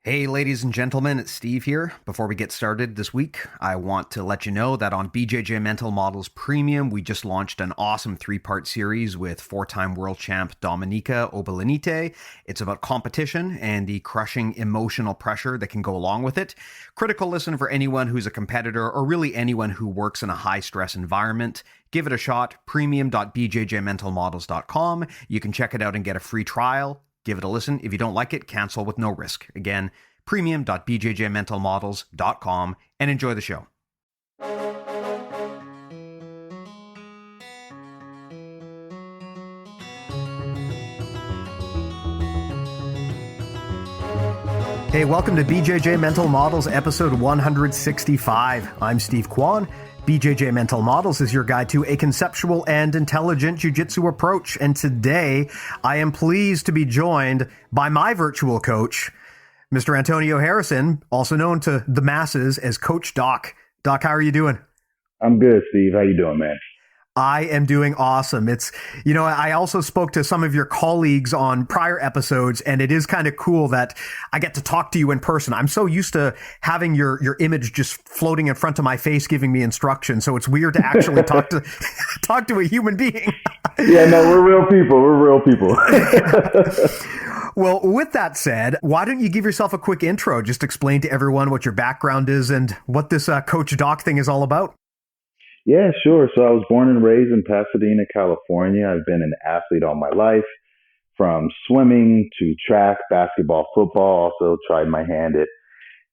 Hey, ladies and gentlemen, it's Steve here. Before we get started this week, I want to let you know that on BJJ Mental Models Premium, we just launched an awesome three-part series with four-time world champ Dominika Obelenite. It's about competition and the crushing emotional pressure that can go along with it. Critical listen for anyone who's a competitor or really anyone who works in a high-stress environment. Give it a shot, premium.bjjmentalmodels.com. You can check it out and get a free trial. Give it a listen. If you don't like it, cancel with no risk. Again, premium.bjjmentalmodels.com, and enjoy the show. Hey, welcome to BJJ Mental Models episode 165. I'm Steve Kwan. BJJ Mental Models is your guide to a conceptual and intelligent jiu-jitsu approach. And today, I am pleased to be joined by my virtual coach, Mr. Antonio Harrison, also known to the masses as Coach Doc. Doc, how are you doing? I'm good, Steve. How you doing, man? I am doing awesome. I also spoke to some of your colleagues on prior episodes, and it is kind of cool that I get to talk to you in person. I'm so used to having your image just floating in front of my face, giving me instructions. So it's weird to actually talk to a human being. Yeah, no, we're real people. We're real people. Well, with that said, why don't you give yourself a quick intro? Just explain to everyone what your background is and what this Coach Doc thing is all about. Yeah, sure. So I was born and raised in Pasadena, California. I've been an athlete all my life, from swimming to track, basketball, football. Also tried my hand at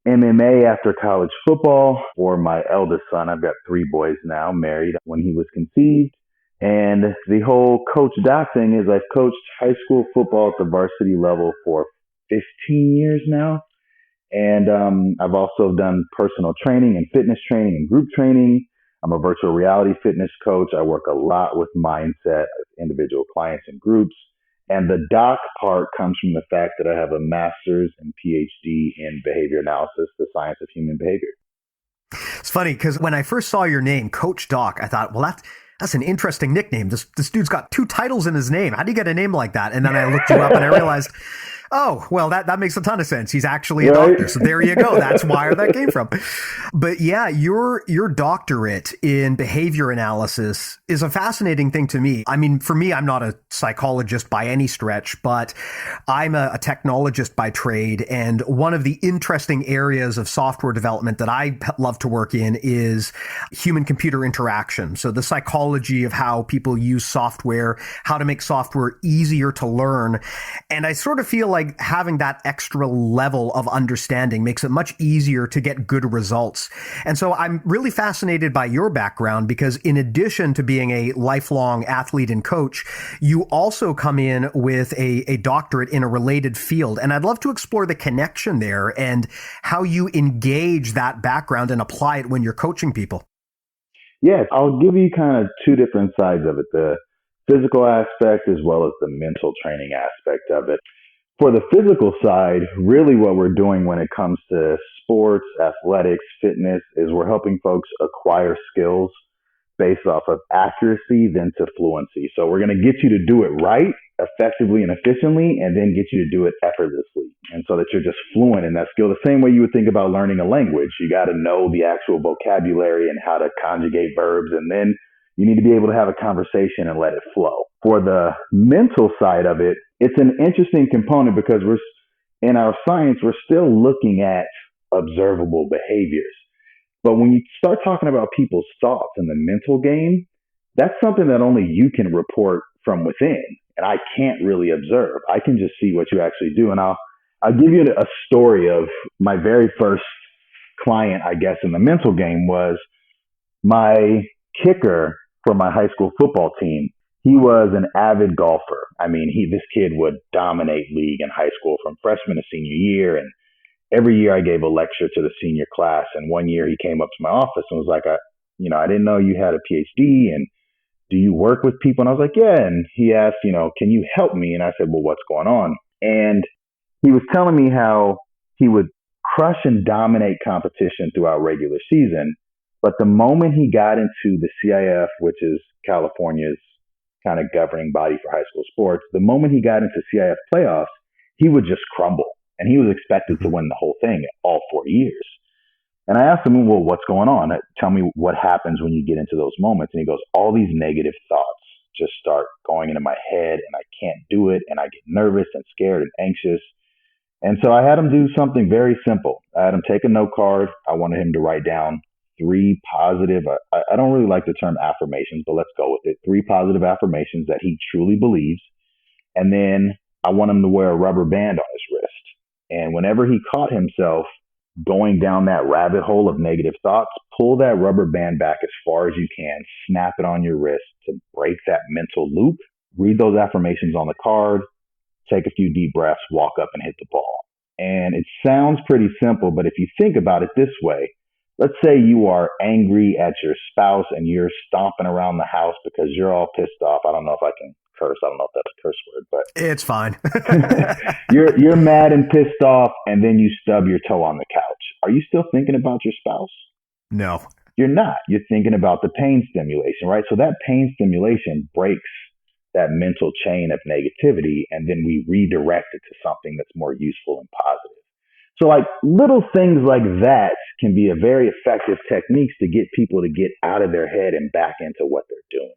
MMA after college football. For my eldest son, I've got three boys now, married when he was conceived. And the whole Coach Doc thing is I've coached high school football at the varsity level for 15 years now. And I've also done personal training and fitness training and group training. I'm a virtual reality fitness coach. I work a lot with mindset of individual clients and groups. And the doc part comes from the fact that I have a master's and PhD in behavior analysis, the science of human behavior. It's funny because when I first saw your name, Coach Doc, I thought, well, that's an interesting nickname. This dude's got two titles in his name. How do you get a name like that? And then I looked you up and I realized, oh, well, that makes a ton of sense. He's actually a doctor. So there you go. That's where that came from. But yeah, your doctorate in behavior analysis is a fascinating thing to me. I mean, for me, I'm not a psychologist by any stretch, but I'm a technologist by trade. And one of the interesting areas of software development that I love to work in is human-computer interaction. So the psychology of how people use software, how to make software easier to learn. And I sort of feel like having that extra level of understanding makes it much easier to get good results. And so I'm really fascinated by your background because in addition to being a lifelong athlete and coach, you also come in with a doctorate in a related field. And I'd love to explore the connection there and how you engage that background and apply it when you're coaching people. Yes, I'll give you kind of two different sides of it, the physical aspect as well as the mental training aspect of it. For the physical side, really what we're doing when it comes to sports, athletics, fitness, is we're helping folks acquire skills based off of accuracy then to fluency. So we're going to get you to do it right, effectively and efficiently, and then get you to do it effortlessly. And so that you're just fluent in that skill. The same way you would think about learning a language. You got to know the actual vocabulary and how to conjugate verbs, and then you need to be able to have a conversation and let it flow. For the mental side of it, it's an interesting component because in our science, we're still looking at observable behaviors. But when you start talking about people's thoughts in the mental game, that's something that only you can report from within. And I can't really observe. I can just see what you actually do. And I'll give you a story of my very first client, I guess, in the mental game was my kicker for my high school football team. He was an avid golfer. I mean, this kid would dominate league in high school from freshman to senior year. And every year I gave a lecture to the senior class. And one year he came up to my office and was like, I didn't know you had a PhD, and do you work with people? And I was like, yeah. And he asked, can you help me? And I said, well, what's going on? And he was telling me how he would crush and dominate competition throughout regular season. But the moment he got into the CIF, which is California's kind of governing body for high school sports, the moment he got into CIF playoffs, he would just crumble. And he was expected to win the whole thing all 4 years. And I asked him, well, what's going on? Tell me what happens when you get into those moments. And he goes, all these negative thoughts just start going into my head and I can't do it. And I get nervous and scared and anxious. And so I had him do something very simple. I had him take a note card. I wanted him to write down 3 positive, I don't really like the term affirmations, but let's go with it. 3 positive affirmations that he truly believes. And then I want him to wear a rubber band on his wrist. And whenever he caught himself going down that rabbit hole of negative thoughts, pull that rubber band back as far as you can, snap it on your wrist to break that mental loop, read those affirmations on the card, take a few deep breaths, walk up and hit the ball. And it sounds pretty simple, but if you think about it this way, let's say you are angry at your spouse and you're stomping around the house because you're all pissed off. I don't know if I can curse. I don't know if that's a curse word, but it's fine. you're mad and pissed off, and then you stub your toe on the couch. Are you still thinking about your spouse? No. You're not. You're thinking about the pain stimulation, right? So that pain stimulation breaks that mental chain of negativity, and then we redirect it to something that's more useful and positive. So like little things like that can be a very effective techniques to get people to get out of their head and back into what they're doing.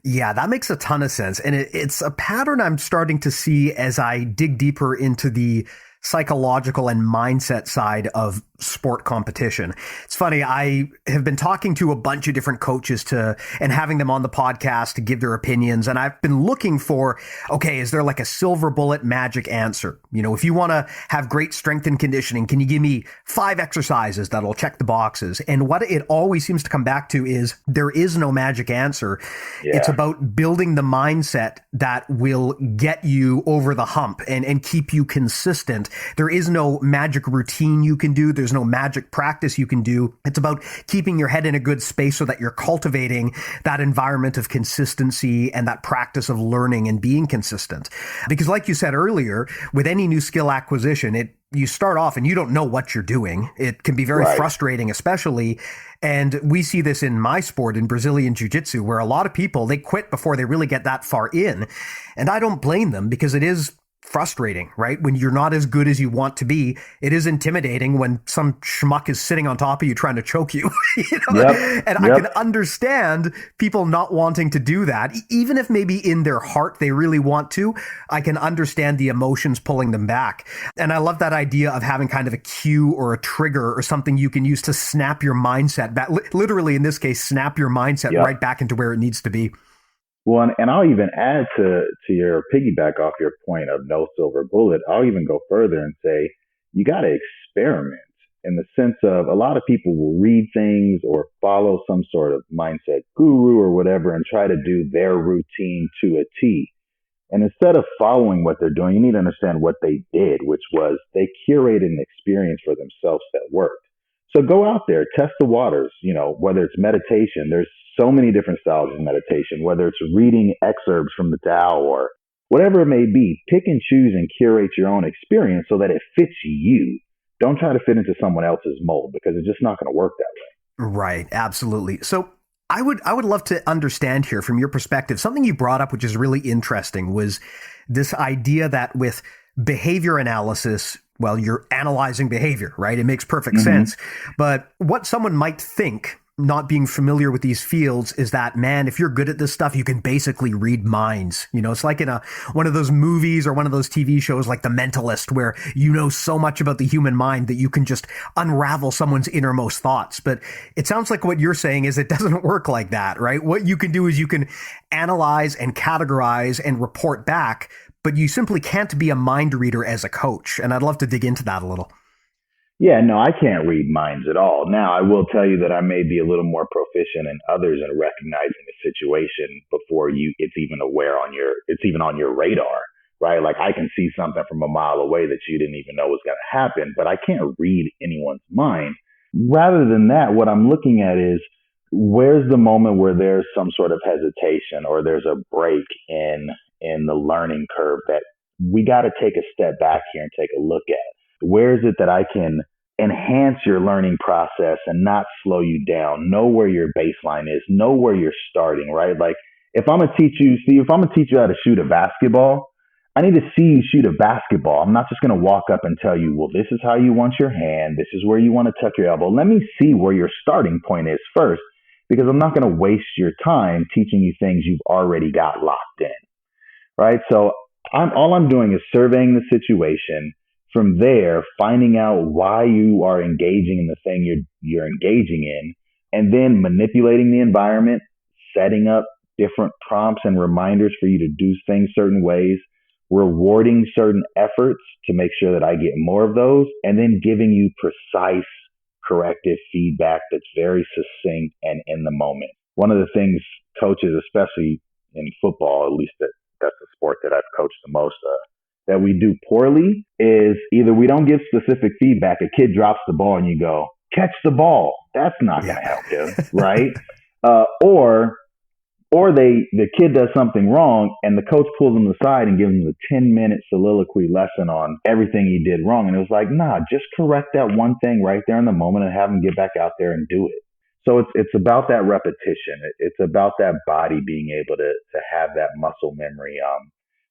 Yeah, that makes a ton of sense. And it's a pattern I'm starting to see as I dig deeper into the psychological and mindset side of sport competition. It's funny, I have been talking to a bunch of different coaches and having them on the podcast to give their opinions. And I've been looking for, okay, is there like a silver bullet magic answer? You know, if you want to have great strength and conditioning, can you give me 5 exercises that'll check the boxes? And what it always seems to come back to is there is no magic answer. Yeah. It's about building the mindset that will get you over the hump and keep you consistent. There is no magic routine you can do. There's no magic practice you can do. It's about keeping your head in a good space so that you're cultivating that environment of consistency and that practice of learning and being consistent. Because like you said earlier, with any new skill acquisition, you start off and you don't know what you're doing. It can be very frustrating, especially. And we see this in my sport, in Brazilian Jiu-Jitsu, where a lot of people, they quit before they really get that far in. And I don't blame them because it is frustrating, right? When you're not as good as you want to be, it is intimidating when some schmuck is sitting on top of you trying to choke you. You know? I can understand people not wanting to do that. Even if maybe in their heart they really want to, I can understand the emotions pulling them back. And I love that idea of having kind of a cue or a trigger or something you can use to snap your mindset back. Literally, in this case, snap your mindset right back into where it needs to be. Well, and I'll even add to your piggyback off your point of no silver bullet. I'll even go further and say you got to experiment in the sense of a lot of people will read things or follow some sort of mindset guru or whatever and try to do their routine to a T. And instead of following what they're doing, you need to understand what they did, which was they curated an experience for themselves that worked. So go out there, test the waters, you know, whether it's meditation, there's so many different styles of meditation, whether it's reading excerpts from the Tao or whatever it may be, pick and choose and curate your own experience so that it fits you. Don't try to fit into someone else's mold because it's just not going to work that way. Right. Absolutely. So I would love to understand here from your perspective, something you brought up, which is really interesting, was this idea that with behavior analysis, well, you're analyzing behavior, right? It makes perfect sense. But what someone might think, not being familiar with these fields, is that, man, if you're good at this stuff, you can basically read minds. You know, it's like in one of those movies or one of those TV shows like The Mentalist, where you know so much about the human mind that you can just unravel someone's innermost thoughts. But it sounds like what you're saying is it doesn't work like that, right? What you can do is you can analyze and categorize and report back, but you simply can't be a mind reader as a coach. And I'd love to dig into that a little. Yeah, no, I can't read minds at all. Now, I will tell you that I may be a little more proficient than others in recognizing a situation before it's even on your radar, right? Like I can see something from a mile away that you didn't even know was going to happen, but I can't read anyone's mind. Rather than that, what I'm looking at is where's the moment where there's some sort of hesitation or there's a break in the learning curve that we got to take a step back here and take a look at. Where is it that I can enhance your learning process and not slow you down? Know where your baseline is. Know where you're starting, right? Like if I'm going to teach you how to shoot a basketball, I need to see you shoot a basketball. I'm not just going to walk up and tell you, well, this is how you want your hand. This is where you want to tuck your elbow. Let me see where your starting point is first, because I'm not going to waste your time teaching you things you've already got locked in, right? So all I'm doing is surveying the situation. From there, finding out why you are engaging in the thing you're engaging in, and then manipulating the environment, setting up different prompts and reminders for you to do things certain ways, rewarding certain efforts to make sure that I get more of those, and then giving you precise corrective feedback that's very succinct and in the moment. One of the things coaches, especially in football, at least that's the sport that I've coached the most that we do poorly is either we don't give specific feedback. A kid drops the ball and you go, catch the ball. That's not going to help him, right? Or the kid does something wrong and the coach pulls him aside and gives him a 10-minute soliloquy lesson on everything he did wrong. And it was like, nah, just correct that one thing right there in the moment and have him get back out there and do it. So it's about that repetition. It's about that body being able to have that muscle memory.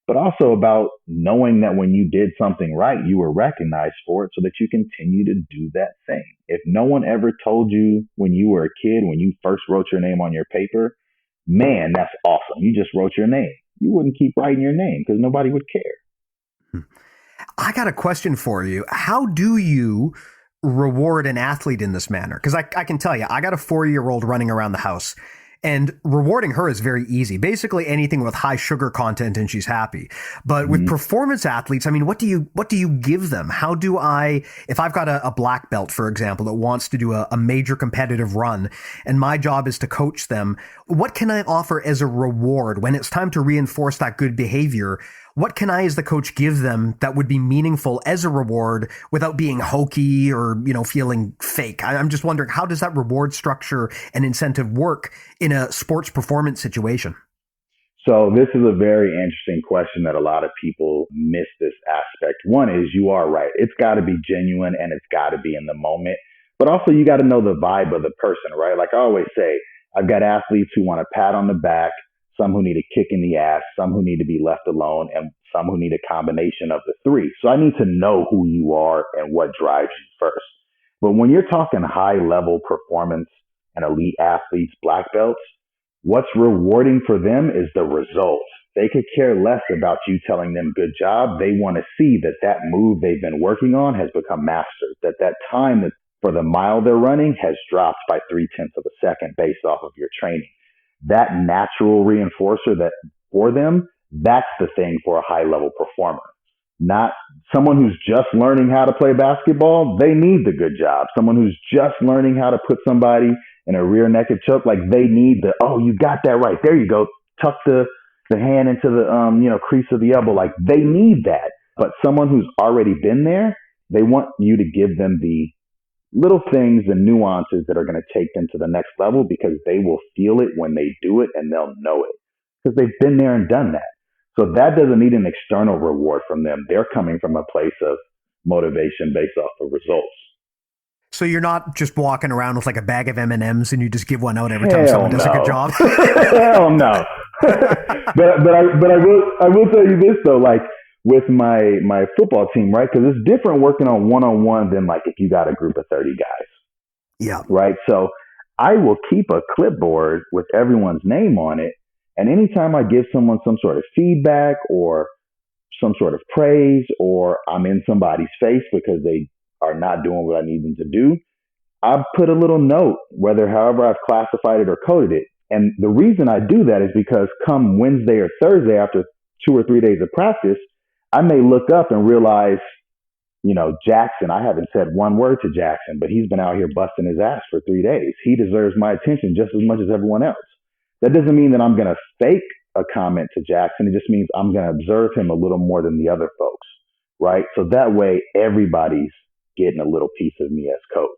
But also about knowing that when you did something right, you were recognized for it so that you continue to do that thing. If no one ever told you when you were a kid, when you first wrote your name on your paper, man, that's awesome. You just wrote your name. You wouldn't keep writing your name because nobody would care. I got a question for you. How do you reward an athlete in this manner? Because I can tell you, I got a 4-year-old running around the house. And rewarding her is very easy. Basically anything with high sugar content and she's happy. But with performance athletes, I mean, what do you give them? How do if I've got a black belt, for example, that wants to do a major competitive run and my job is to coach them, what can I offer as a reward when it's time to reinforce that good behavior? What can I, as the coach, give them that would be meaningful as a reward without being hokey or, feeling fake? I'm just wondering, how does that reward structure and incentive work in a sports performance situation? So this is a very interesting question that a lot of people miss this aspect. One is you are right. It's got to be genuine and it's got to be in the moment. But also you got to know the vibe of the person, right? Like I always say, I've got athletes who want a pat on the back, some who need a kick in the ass, some who need to be left alone, and some who need a combination of the three. So I need to know who you are and what drives you first. But when you're talking high level performance and elite athletes, black belts, what's rewarding for them is the result. They could care less about you telling them good job. They want to see that move they've been working on has become mastered, that time for the mile they're running has dropped by 0.3 of a second based off of your training. That natural reinforcer that for them, that's the thing for a high level performer. Not someone who's just learning how to play basketball. They need the good job. Someone who's just learning how to put somebody in a rear naked choke, like they need you got that right. There you go. Tuck the hand into the crease of the elbow. Like they need that. But someone who's already been there, they want you to give them the little things and nuances that are going to take them to the next level, because they will feel it when they do it and they'll know it because they've been there and done that. So that doesn't need an external reward from them. They're coming from a place of motivation based off of results. So you're not just walking around with like a bag of M&Ms and you just give one out every time someone does a good job? Hell no. but I will tell you this though, like with my football team, right? Because it's different working on one-on-one than like if you got a group of 30 guys. Yeah. Right. So I will keep a clipboard with everyone's name on it. And anytime I give someone some sort of feedback or some sort of praise, or I'm in somebody's face because they are not doing what I need them to do, I put a little note, however I've classified it or coded it. And the reason I do that is because come Wednesday or Thursday, after 2 or 3 days of practice, I may look up and realize, Jackson, I haven't said one word to Jackson, but he's been out here busting his ass for 3 days. He deserves my attention just as much as everyone else. That doesn't mean that I'm going to fake a comment to Jackson. It just means I'm going to observe him a little more than the other folks, right? So that way everybody's getting a little piece of me as coach.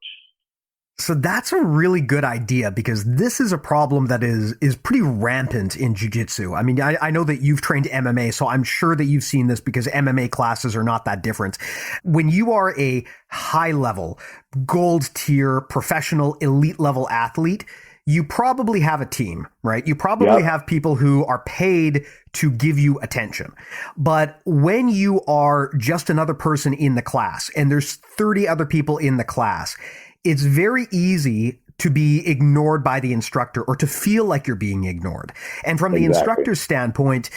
So that's a really good idea, because this is a problem that is pretty rampant in jiu-jitsu. I mean, I know that you've trained MMA, so I'm sure that you've seen this because MMA classes are not that different. When you are a high level, gold tier, professional, elite level athlete, you probably have a team, right? You probably Yep. have people who are paid to give you attention. But when you are just another person in the class and there's 30 other people in the class, it's very easy to be ignored by the instructor or to feel like you're being ignored. And from the Exactly. instructor's standpoint,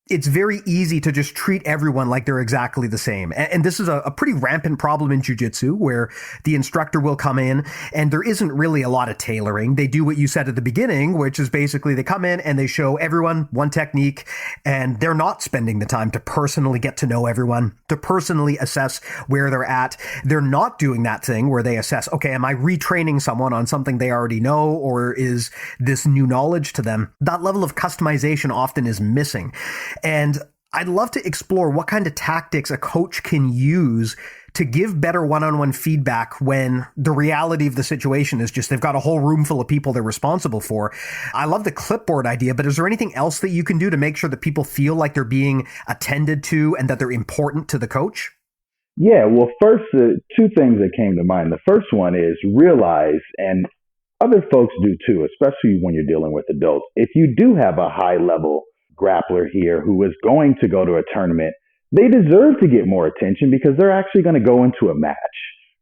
it's very easy to just treat everyone like they're exactly the same. And this is a pretty rampant problem in jiu-jitsu where the instructor will come in and there isn't really a lot of tailoring. They do what you said at the beginning, which is basically they come in and they show everyone one technique and they're not spending the time to personally get to know everyone, to personally assess where they're at. They're not doing that thing where they assess, okay, am I retraining someone on something they already know or is this new knowledge to them? That level of customization often is missing. And I'd love to explore what kind of tactics a coach can use to give better one-on-one feedback when the reality of the situation is just they've got a whole room full of people they're responsible for. I love the clipboard idea, but is there anything else that you can do to make sure that people feel like they're being attended to and that they're important to the coach? Yeah, well, first, two things that came to mind. The first one is realize, and other folks do too, especially when you're dealing with adults, if you do have a high level grappler here who is going to go to a tournament, they deserve to get more attention because they're actually going to go into a match,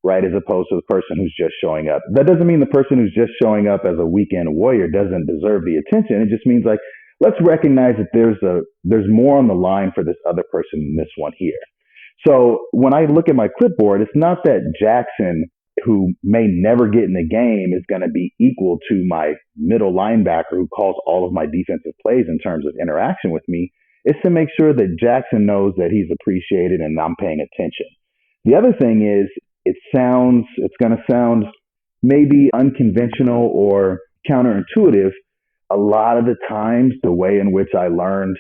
right? As opposed to the person who's just showing up. That doesn't mean the person who's just showing up as a weekend warrior doesn't deserve the attention. It just means like, let's recognize that there's more on the line for this other person than this one here. So when I look at my clipboard, it's not that Jackson, who may never get in the game, is going to be equal to my middle linebacker who calls all of my defensive plays in terms of interaction with me. It's to make sure that Jackson knows that he's appreciated and I'm paying attention. The other thing is it's going to sound maybe unconventional or counterintuitive. A lot of the times, the way in which I learned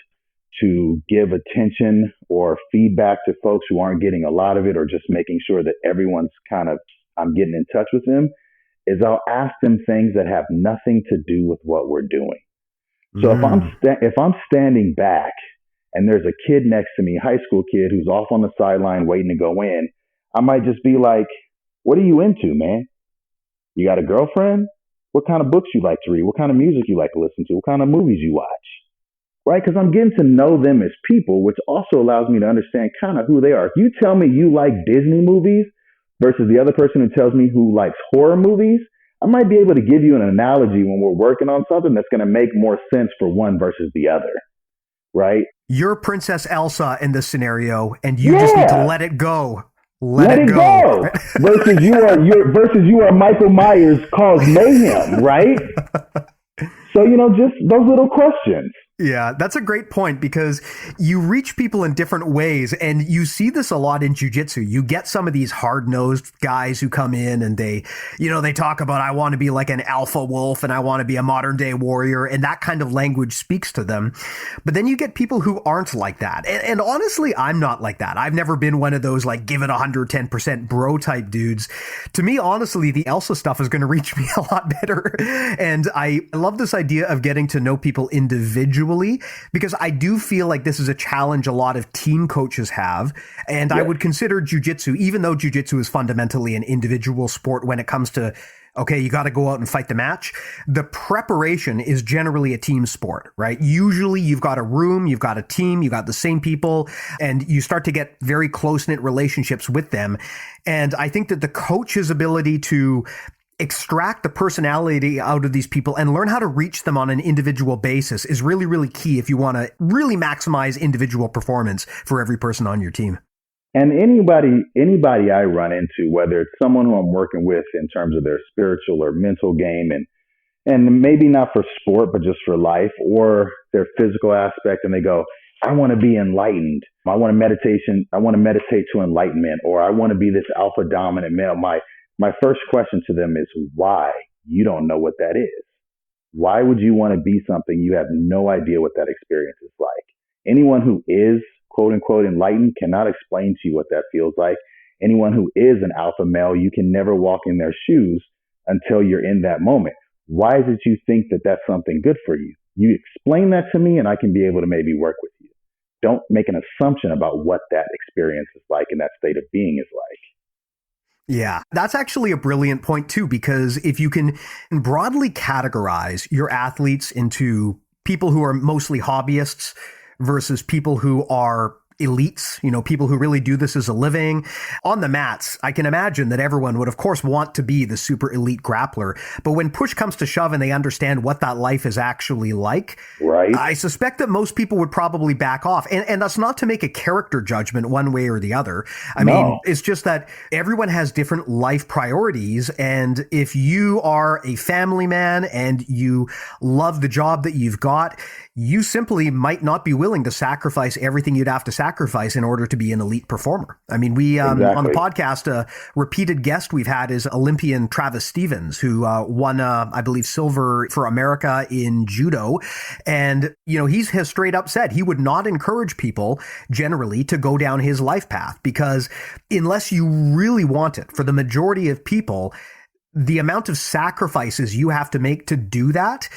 to give attention or feedback to folks who aren't getting a lot of it, or just making sure that everyone's I'm getting in touch with them, is I'll ask them things that have nothing to do with what we're doing. So if I'm standing back and there's a kid next to me, high school kid who's off on the sideline waiting to go in, I might just be like, "What are you into, man? You got a girlfriend? What kind of books you like to read? What kind of music you like to listen to? What kind of movies you watch?" Right? Because I'm getting to know them as people, which also allows me to understand kind of who they are. If you tell me you like Disney movies versus the other person who tells me who likes horror movies, I might be able to give you an analogy when we're working on something that's going to make more sense for one versus the other. Right? You're Princess Elsa in this scenario, and you just need to let it go. Let it go. Versus you are Michael Myers cause mayhem, right? So, just those little questions. Yeah, that's a great point because you reach people in different ways, and you see this a lot in jiu-jitsu. You get some of these hard-nosed guys who come in and they talk about, I want to be like an alpha wolf and I want to be a modern-day warrior, and that kind of language speaks to them. But then you get people who aren't like that. And honestly, I'm not like that. I've never been one of those like give it 110% bro type dudes. To me, honestly, the Elsa stuff is going to reach me a lot better. And I love this idea of getting to know people individually, because I do feel like this is a challenge a lot of team coaches have. And I would consider jiu-jitsu, even though jiu-jitsu is fundamentally an individual sport when it comes to, okay, you got to go out and fight the match. The preparation is generally a team sport, right? Usually you've got a room, you've got a team, you've got the same people, and you start to get very close-knit relationships with them. And I think that the coach's ability to extract the personality out of these people and learn how to reach them on an individual basis is really, really key if you want to really maximize individual performance for every person on your team. And anybody I run into, whether it's someone who I'm working with in terms of their spiritual or mental game, and maybe not for sport, but just for life, or their physical aspect, and they go, I want to be enlightened. I want to meditate to enlightenment, or I want to be this alpha dominant male. My first question to them is why you don't know what that is. Why would you want to be something you have no idea what that experience is like? Anyone who is quote unquote enlightened cannot explain to you what that feels like. Anyone who is an alpha male, you can never walk in their shoes until you're in that moment. Why is it you think that that's something good for you? You explain that to me and I can be able to maybe work with you. Don't make an assumption about what that experience is like and that state of being is like. Yeah, that's actually a brilliant point too, because if you can broadly categorize your athletes into people who are mostly hobbyists versus people who are elites, people who really do this as a living on the mats, I can imagine that everyone would, of course, want to be the super elite grappler. But when push comes to shove and they understand what that life is actually like, Right. I suspect that most people would probably back off. And that's not to make a character judgment one way or the other. I mean, No. it's just that everyone has different life priorities. And if you are a family man and you love the job that you've got, you simply might not be willing to sacrifice everything you'd have to sacrifice in order to be an elite performer. I mean, we on the Exactly. podcast, a repeated guest we've had is Olympian Travis Stevens, who won, I believe, silver for America in judo. And, he has straight up said he would not encourage people generally to go down his life path, because unless you really want it, for the majority of people, the amount of sacrifices you have to make to do that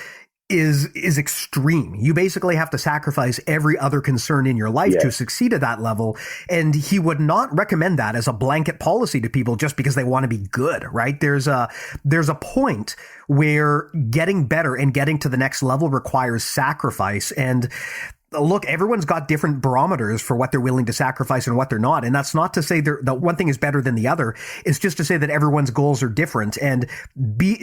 is extreme. You basically have to sacrifice every other concern in your life Yes. to succeed at that level. And he would not recommend that as a blanket policy to people just because they want to be good, right? There's a point where getting better and getting to the next level requires sacrifice. And look, everyone's got different barometers for what they're willing to sacrifice and what they're not. And that's not to say that one thing is better than the other. It's just to say that everyone's goals are different. And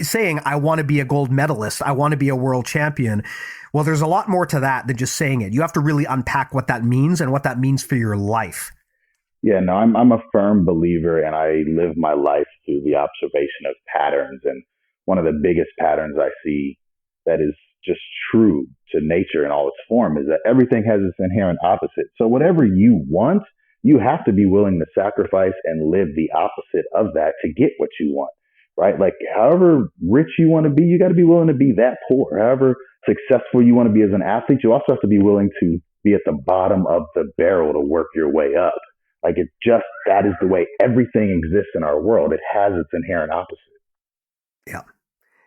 saying, I want to be a gold medalist, I want to be a world champion. Well, there's a lot more to that than just saying it. You have to really unpack what that means and what that means for your life. Yeah, no, I'm a firm believer, and I live my life through the observation of patterns. And one of the biggest patterns I see that is just true to nature in all its form is that everything has its inherent opposite. So whatever you want, you have to be willing to sacrifice and live the opposite of that to get what you want, right? Like however rich you want to be, you got to be willing to be that poor. However successful you want to be as an athlete, you also have to be willing to be at the bottom of the barrel to work your way up. Like that is the way everything exists in our world. It has its inherent opposite. Yeah.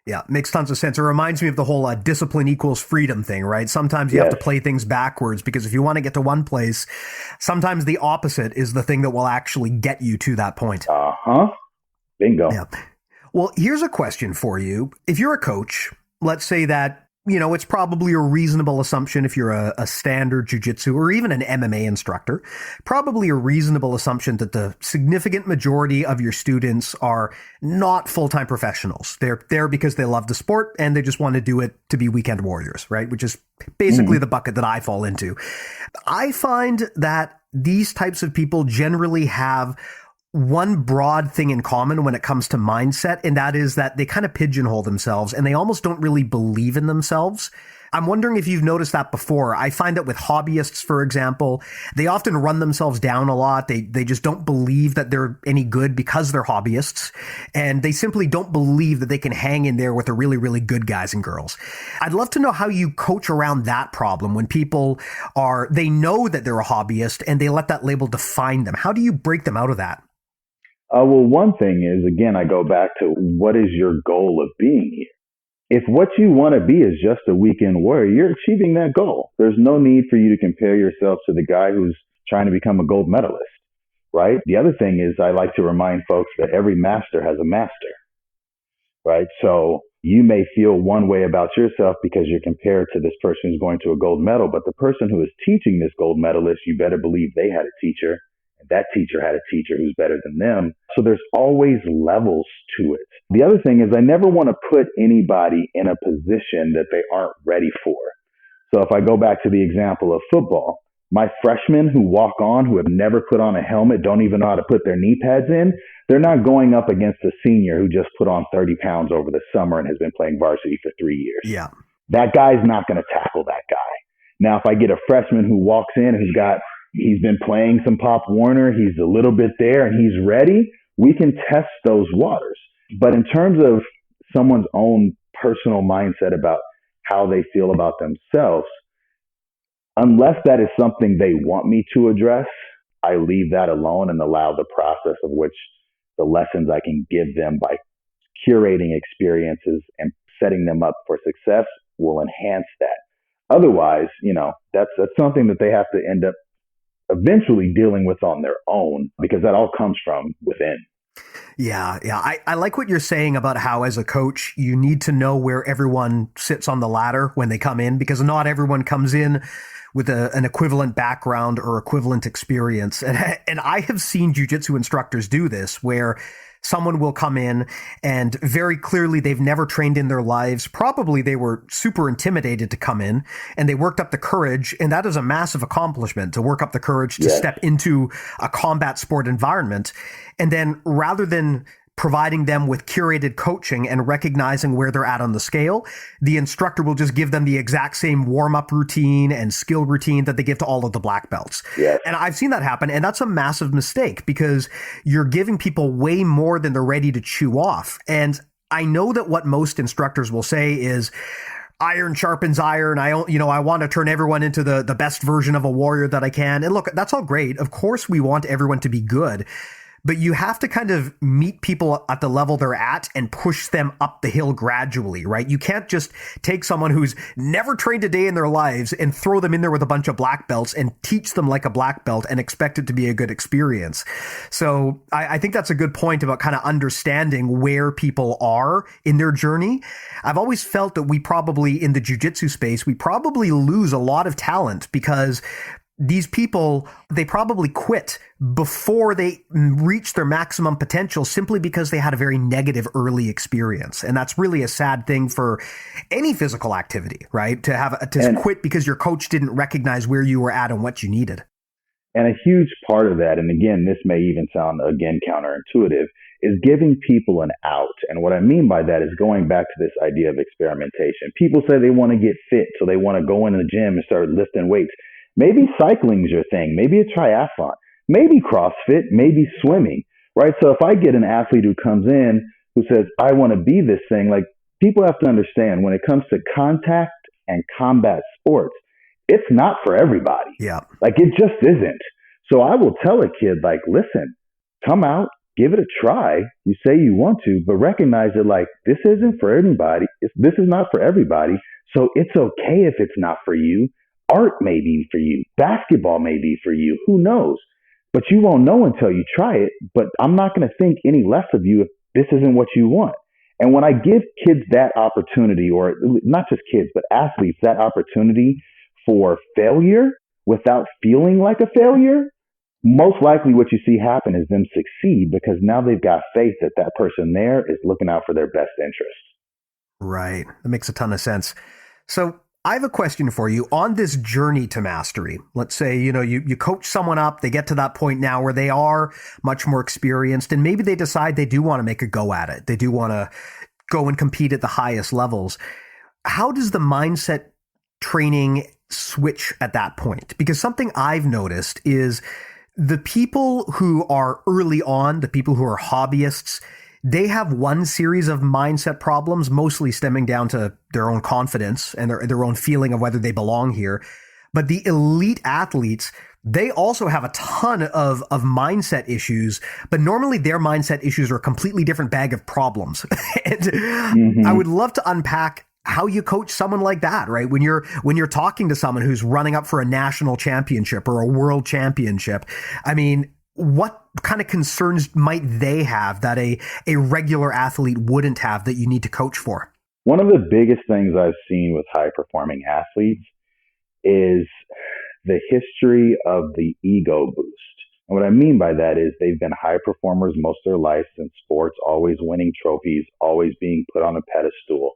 Yeah, makes tons of sense. It reminds me of the whole discipline equals freedom thing, right? Sometimes you have to play things backwards, because if you want to get to one place, sometimes the opposite is the thing that will actually get you to that point. Bingo. Yeah. Well, here's a question for you. If you're a coach, let's say that, it's probably a reasonable assumption if you're a standard jiu-jitsu or even an MMA instructor, probably a reasonable assumption that the significant majority of your students are not full-time professionals. They're there because they love the sport and they just want to do it to be weekend warriors, right? Which is basically the bucket that I fall into. I find that these types of people generally have one broad thing in common when it comes to mindset, and that is that they kind of pigeonhole themselves and they almost don't really believe in themselves. I'm wondering if you've noticed that before. I find that with hobbyists, for example, they often run themselves down a lot. They just don't believe that they're any good because they're hobbyists, and they simply don't believe that they can hang in there with the really, really good guys and girls. I'd love to know how you coach around that problem when people they know that they're a hobbyist and they let that label define them. How do you break them out of that? Well, one thing is, again, I go back to what is your goal of being here? If what you want to be is just a weekend warrior, you're achieving that goal. There's no need for you to compare yourself to the guy who's trying to become a gold medalist, right? The other thing is I like to remind folks that every master has a master, right? So you may feel one way about yourself because you're compared to this person who's going to a gold medal, but the person who is teaching this gold medalist, you better believe they had a teacher. That teacher had a teacher who's better than them. So there's always levels to it. The other thing is I never want to put anybody in a position that they aren't ready for. So if I go back to the example of football, my freshmen who walk on, who have never put on a helmet, don't even know how to put their knee pads in, they're not going up against a senior who just put on 30 pounds over the summer and has been playing varsity for 3 years. Yeah. That guy's not going to tackle that guy. Now, if I get a freshman who walks in, he's been playing some Pop Warner, he's a little bit there, and he's ready, we can test those waters. But in terms of someone's own personal mindset about how they feel about themselves, unless that is something they want me to address, I leave that alone and allow the process of which the lessons I can give them by curating experiences and setting them up for success will enhance that. Otherwise, that's something that they have to end up eventually dealing with on their own, because that all comes from within. Yeah, yeah. I like what you're saying about how, as a coach, you need to know where everyone sits on the ladder when they come in, because not everyone comes in with an equivalent background or equivalent experience. And I have seen jujitsu instructors do this, where someone will come in and very clearly they've never trained in their lives. Probably they were super intimidated to come in, and they worked up the courage. And that is a massive accomplishment, to work up the courage to Yes. step into a combat sport environment. And then, rather than providing them with curated coaching and recognizing where they're at on the scale, the instructor will just give them the exact same warm-up routine and skill routine that they give to all of the black belts. Yes. And I've seen that happen, and that's a massive mistake, because you're giving people way more than they're ready to chew off. And I know that what most instructors will say is, iron sharpens iron. I want to turn everyone into the best version of a warrior that I can. And look, that's all great. Of course, we want everyone to be good. But you have to kind of meet people at the level they're at and push them up the hill gradually, right? You can't just take someone who's never trained a day in their lives and throw them in there with a bunch of black belts and teach them like a black belt and expect it to be a good experience. So I think that's a good point about kind of understanding where people are in their journey. I've always felt that we probably, in the jiu-jitsu space, we probably lose a lot of talent because these people, they probably quit before they reach their maximum potential, simply because they had a very negative early experience. And that's really a sad thing for any physical activity, right? To quit because your coach didn't recognize where you were at and what you needed. And a huge part of that, and again, this may even sound, again, counterintuitive, is giving people an out. And what I mean by that is going back to this idea of experimentation. People say they want to get fit, so they want to go in the gym and start lifting weights. Maybe cycling's your thing, maybe a triathlon, maybe CrossFit, maybe swimming, right? So if I get an athlete who comes in who says, I want to be this thing, like, people have to understand, when it comes to contact and combat sports, it's not for everybody. Yeah. Like, it just isn't. So I will tell a kid, like, listen, come out, give it a try. You say you want to, but recognize that, like, this isn't for anybody. This is not for everybody. So it's okay if it's not for you. Art may be for you. Basketball may be for you. Who knows? But you won't know until you try it. But I'm not going to think any less of you if this isn't what you want. And when I give kids that opportunity, or not just kids, but athletes, that opportunity for failure without feeling like a failure, most likely what you see happen is them succeed, because now they've got faith that that person there is looking out for their best interest. Right. That makes a ton of sense. So I have a question for you on this journey to mastery. Let's say, you coach someone up, they get to that point now where they are much more experienced, and maybe they decide they do want to make a go at it. They do want to go and compete at the highest levels. How does the mindset training switch at that point? Because something I've noticed is the people who are early on, the people who are hobbyists, they have one series of mindset problems, mostly stemming down to their own confidence and their own feeling of whether they belong here. But the elite athletes, they also have a ton of mindset issues, but normally their mindset issues are a completely different bag of problems. And I would love to unpack how you coach someone like that, right? When you're talking to someone who's running up for a national championship or a world championship, I mean, what kind of concerns might they have that a regular athlete wouldn't have that you need to coach for? One of the biggest things I've seen with high performing athletes is the history of the ego boost. And what I mean by that is they've been high performers most of their life in sports, always winning trophies, always being put on a pedestal.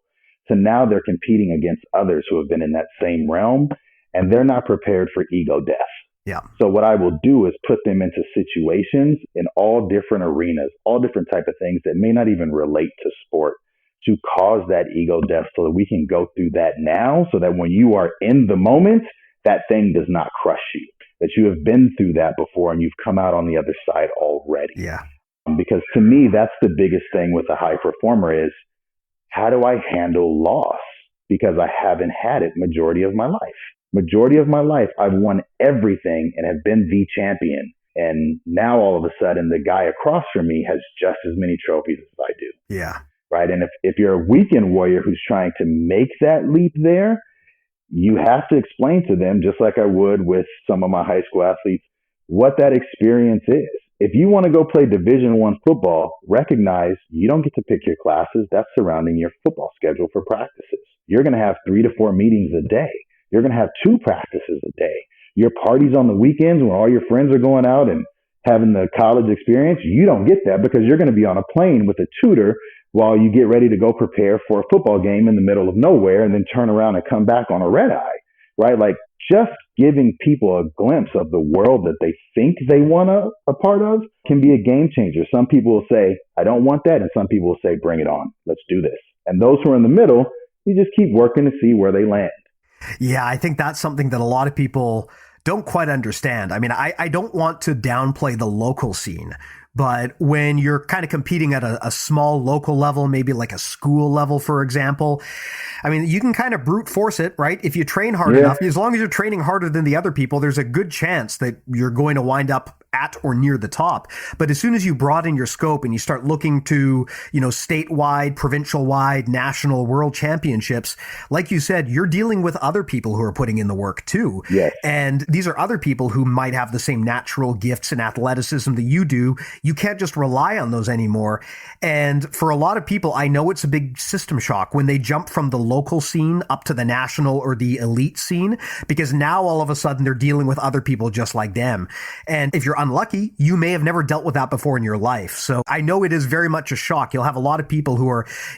So now they're competing against others who have been in that same realm, and they're not prepared for ego death. Yeah. So what I will do is put them into situations in all different arenas, all different type of things that may not even relate to sport, to cause that ego death, so that we can go through that now, so that when you are in the moment, that thing does not crush you, that you have been through that before and you've come out on the other side already. Yeah. Because to me, that's the biggest thing with a high performer is, how do I handle loss? Because I haven't had it majority of my life. Majority of my life, I've won everything and have been the champion. And now all of a sudden, the guy across from me has just as many trophies as I do. Yeah. Right. And if you're a weekend warrior who's trying to make that leap there, you have to explain to them, just like I would with some of my high school athletes, what that experience is. If you want to go play Division I football, recognize you don't get to pick your classes. That's surrounding your football schedule for practices. You're going to have 3 to 4 meetings a day. You're going to have 2 practices a day. Your parties on the weekends when all your friends are going out and having the college experience, you don't get that because you're going to be on a plane with a tutor while you get ready to go prepare for a football game in the middle of nowhere and then turn around and come back on a red eye, right? Like just giving people a glimpse of the world that they think they want a part of can be a game changer. Some people will say, I don't want that. And some people will say, bring it on. Let's do this. And those who are in the middle, you just keep working to see where they land. Yeah, I think that's something that a lot of people don't quite understand. I mean, I don't want to downplay the local scene, but when you're kind of competing at a small local level, maybe like a school level, for example, I mean, you can kind of brute force it, right? If you train hard enough, as long as you're training harder than the other people, there's a good chance that you're going to wind up at or near the top. But as soon as you broaden your scope and you start looking to, statewide, provincial-wide, national, world championships, like you said, you're dealing with other people who are putting in the work too. Yes. And these are other people who might have the same natural gifts and athleticism that you do. You can't just rely on those anymore. And for a lot of people, I know it's a big system shock when they jump from the local scene up to the national or the elite scene, because now all of a sudden they're dealing with other people just like them. And if you're unlucky, you may have never dealt with that before in your life. So I know it is very much a shock. You'll have a lot of people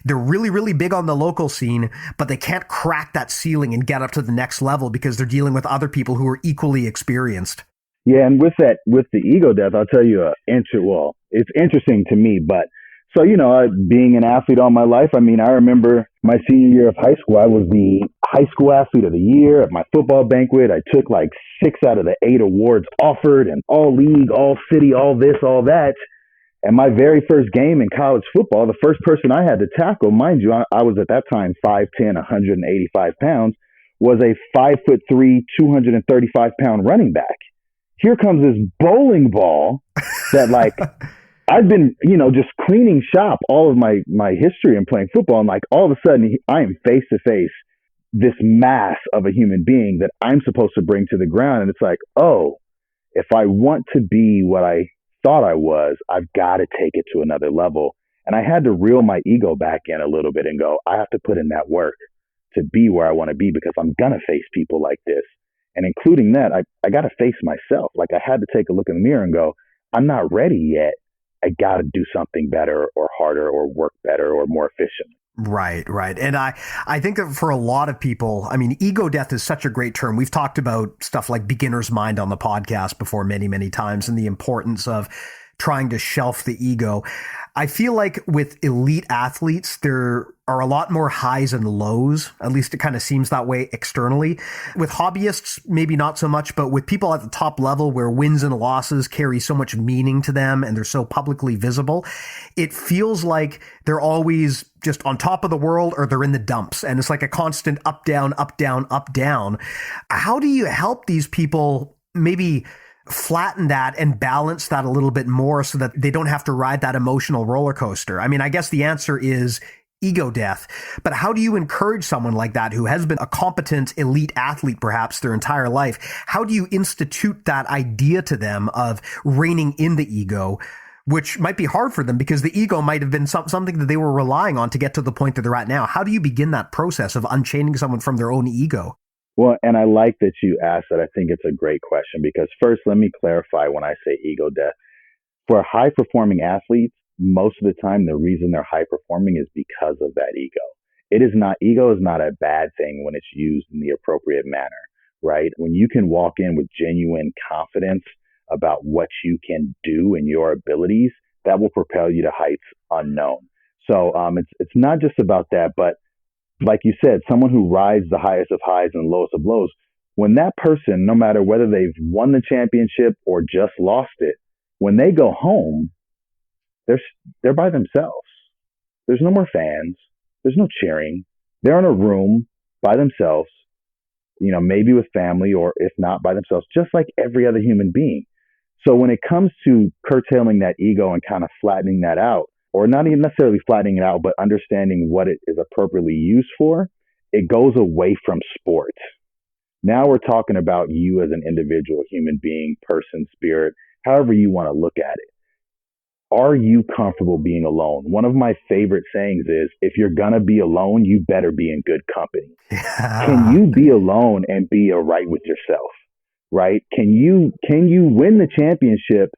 they're really, really big on the local scene, but they can't crack that ceiling and get up to the next level because they're dealing with other people who are equally experienced. Yeah, and with the ego death, I'll tell you, it's interesting to me, but so, being an athlete all my life, I mean, I remember my senior year of high school, I was the high school athlete of the year at my football banquet. I took like 6 out of the 8 awards offered and all league, all city, all this, all that. And my very first game in college football, the first person I had to tackle, mind you, I was at that time 5'10", 185 pounds, was a 5'3", 235-pound running back. Here comes this bowling ball that like I've been, just cleaning shop all of my history in playing football. And like all of a sudden I am face to face this mass of a human being that I'm supposed to bring to the ground. And it's like, oh, if I want to be what I thought I was, I've got to take it to another level. And I had to reel my ego back in a little bit and go, I have to put in that work to be where I want to be because I'm going to face people like this. And including that, I got to face myself. Like I had to take a look in the mirror and go, I'm not ready yet. I got to do something better or harder or work better or more efficient. Right. And I think that for a lot of people, I mean, ego death is such a great term. We've talked about stuff like beginner's mind on the podcast before many, many times and the importance of trying to shelf the ego. I feel like with elite athletes, there are a lot more highs and lows. At least it kind of seems that way externally. With hobbyists, maybe not so much, but with people at the top level where wins and losses carry so much meaning to them and they're so publicly visible, it feels like they're always just on top of the world or they're in the dumps. And it's like a constant up, down, up, down, up, down. How do you help these people maybe flatten that and balance that a little bit more so that they don't have to ride that emotional roller coaster? I mean, I guess the answer is ego death, but how do you encourage someone like that who has been a competent elite athlete perhaps their entire life? How do you institute that idea to them of reining in the ego, which might be hard for them because the ego might have been something that they were relying on to get to the point that they're at now? How do you begin that process of unchaining someone from their own ego? Well, and I like that you asked that. I think it's a great question because first, let me clarify when I say ego death. For high performing athletes, most of the time, the reason they're high performing is because of that ego. Ego is not a bad thing when it's used in the appropriate manner, right? When you can walk in with genuine confidence about what you can do and your abilities, that will propel you to heights unknown. So it's not just about that, but like you said, someone who rides the highest of highs and lowest of lows, when that person, no matter whether they've won the championship or just lost it, when they go home, they're by themselves. There's no more fans. There's no cheering. They're in a room by themselves, maybe with family or if not by themselves, just like every other human being. So when it comes to curtailing that ego and kind of flattening that out, or not even necessarily flattening it out, but understanding what it is appropriately used for, it goes away from sport. Now we're talking about you as an individual human being, person, spirit, however you want to look at it. Are you comfortable being alone? One of my favorite sayings is, if you're going to be alone, you better be in good company. Yeah. Can you be alone and be all right with yourself? Right? Can you win the championship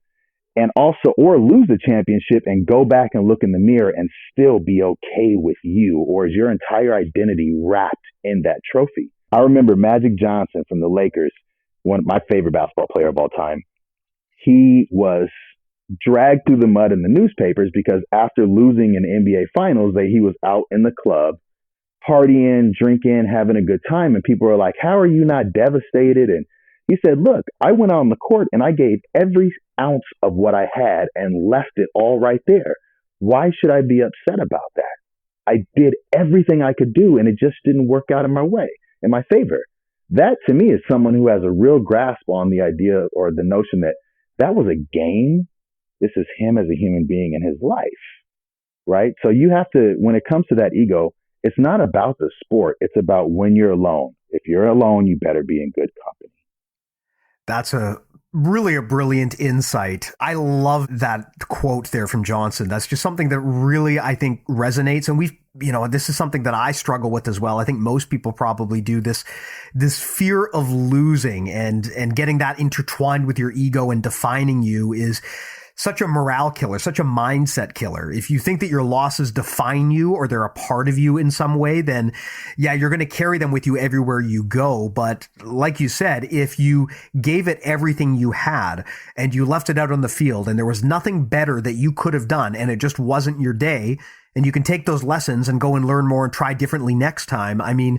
and also, or lose the championship and go back and look in the mirror and still be okay with you? Or is your entire identity wrapped in that trophy? I remember Magic Johnson from the Lakers, one of my favorite basketball player of all time. He was dragged through the mud in the newspapers because after losing an NBA Finals, he was out in the club, partying, drinking, having a good time. And people were like, how are you not devastated? And he said, look, I went out on the court and I gave every ounce of what I had and left it all right there. Why should I be upset about that? I did everything I could do and it just didn't work out in my favor. That to me is someone who has a real grasp on the idea or the notion that was a game. This is him as a human being in his life, right? So you have to, when it comes to that ego, it's not about the sport. It's about when you're alone. If you're alone, you better be in good company. That's really a brilliant insight. I love that quote there from Johnson. That's just something that really, I think, resonates. And this is something that I struggle with as well. I think most people probably do this fear of losing and getting that intertwined with your ego and defining you is such a morale killer, such a mindset killer. If you think that your losses define you or they're a part of you in some way, then yeah, you're going to carry them with you everywhere you go. But like you said, if you gave it everything you had and you left it out on the field and there was nothing better that you could have done and it just wasn't your day, and you can take those lessons and go and learn more and try differently next time. I mean,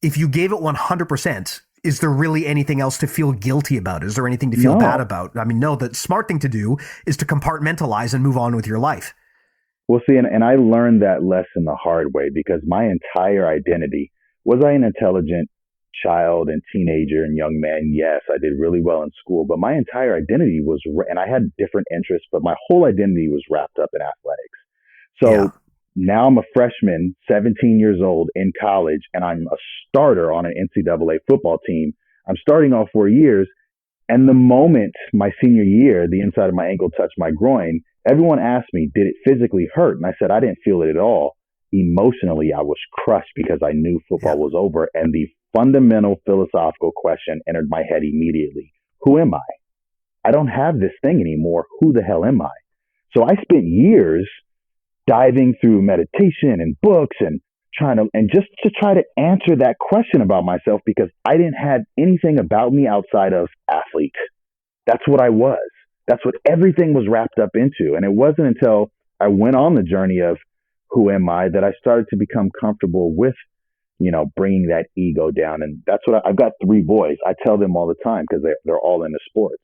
if you gave it 100%, is there really anything else to feel guilty about? Is there anything to feel bad about? I mean, no, the smart thing to do is to compartmentalize and move on with your life. Well, see, and I learned that lesson the hard way because my entire identity, was I an intelligent child and teenager and young man? Yes, I did really well in school, but my entire identity was, and I had different interests, but my whole identity was wrapped up in athletics. So now I'm a freshman, 17 years old in college, and I'm a starter on an NCAA football team. I'm starting all 4 years. And the moment my senior year, the inside of my ankle touched my groin, everyone asked me, did it physically hurt? And I said, I didn't feel it at all. Emotionally, I was crushed because I knew football was over. And the fundamental philosophical question entered my head immediately. Who am I? I don't have this thing anymore. Who the hell am I? So I spent years diving through meditation and books and just to try to answer that question about myself because I didn't have anything about me outside of athlete. That's what I was. That's what everything was wrapped up into. And it wasn't until I went on the journey of who am I that I started to become comfortable with, bringing that ego down. And that's what I've got 3 boys. I tell them all the time because they're all into sports.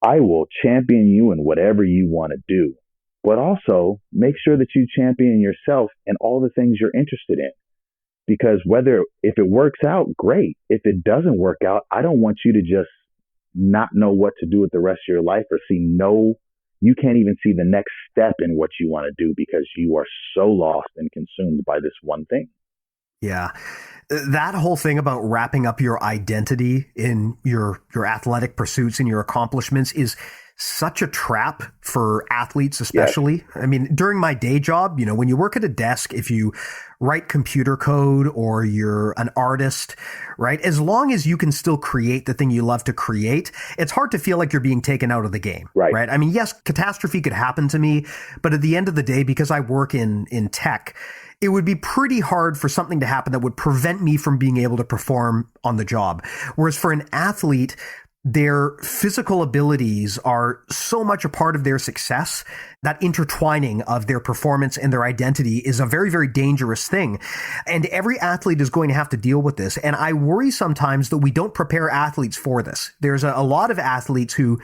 I will champion you in whatever you want to do. But also make sure that you champion yourself in all the things you're interested in. Because if it works out, great. If it doesn't work out, I don't want you to just not know what to do with the rest of your life or you can't even see the next step in what you want to do because you are so lost and consumed by this one thing. Yeah. That whole thing about wrapping up your identity in your athletic pursuits and your accomplishments is such a trap for athletes, especially. Yes. I mean, during my day job, when you work at a desk, if you write computer code or you're an artist, right? As long as you can still create the thing you love to create, it's hard to feel like you're being taken out of the game, right? I mean, yes, catastrophe could happen to me, but at the end of the day, because I work in tech, it would be pretty hard for something to happen that would prevent me from being able to perform on the job. Whereas for an athlete, their physical abilities are so much a part of their success that intertwining of their performance and their identity is a very, very dangerous thing. And every athlete is going to have to deal with this. And I worry sometimes that we don't prepare athletes for this. There's a lot of athletes who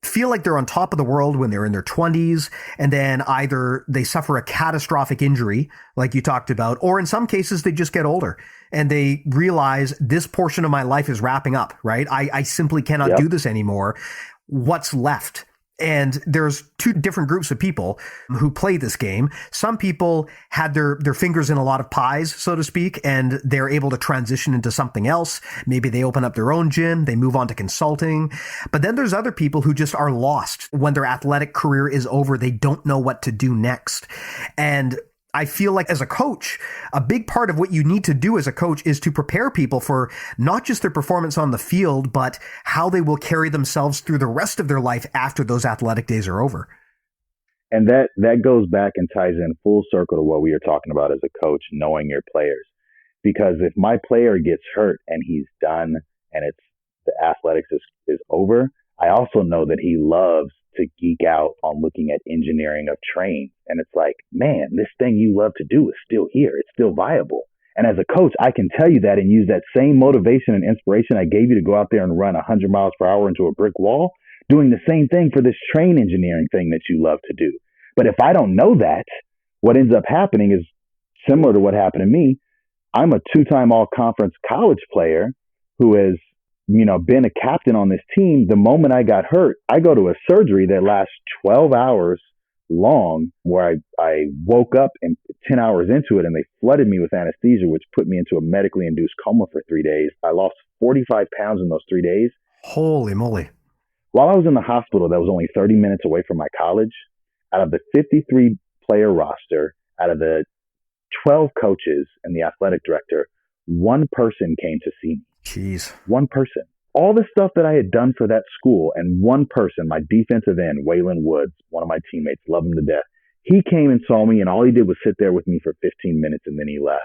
feel like they're on top of the world when they're in their 20s, and then either they suffer a catastrophic injury, like you talked about, or in some cases, they just get older and they realize this portion of my life is wrapping up, right? I simply cannot do this anymore. What's left? And there's two different groups of people who play this game. Some people had their fingers in a lot of pies, so to speak, and they're able to transition into something else. Maybe they open up their own gym, they move on to consulting. But then there's other people who just are lost when their athletic career is over. They don't know what to do next. And I feel like as a coach, a big part of what you need to do as a coach is to prepare people for not just their performance on the field, but how they will carry themselves through the rest of their life after those athletic days are over. And that goes back and ties in full circle to what we were talking about as a coach, knowing your players. Because if my player gets hurt and he's done and it's the athletics is over, I also know that he loves to geek out on looking at engineering of trains. And it's like, man, this thing you love to do is still here. It's still viable. And as a coach, I can tell you that and use that same motivation and inspiration I gave you to go out there and run 100 miles per hour into a brick wall, doing the same thing for this train engineering thing that you love to do. But if I don't know that, what ends up happening is similar to what happened to me. I'm a 2-time all-conference college player who has been a captain on this team. The moment I got hurt, I go to a surgery that lasts 12 hours long, where I woke up and 10 hours into it and they flooded me with anesthesia, which put me into a medically induced coma for 3 days. I lost 45 pounds in those 3 days. Holy moly. While I was in the hospital, that was only 30 minutes away from my college. Out of the 53 player roster, out of the 12 coaches and the athletic director, one person came to see me. Jeez. One person. All the stuff that I had done for that school, and one person, my defensive end, Waylon Woods, one of my teammates, love him to death. He came and saw me, and all he did was sit there with me for 15 minutes, and then he left.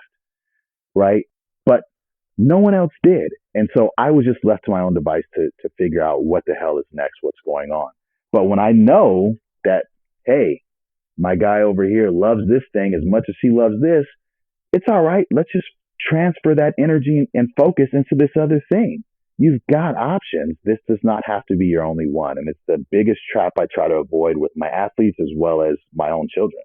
Right? But no one else did. And so I was just left to my own device to figure out what the hell is next, what's going on. But when I know that, hey, my guy over here loves this thing as much as he loves this, it's all right. Let's just transfer that energy and focus into this other thing. You've got options. This does not have to be your only one. And it's the biggest trap I try to avoid with my athletes as well as my own children.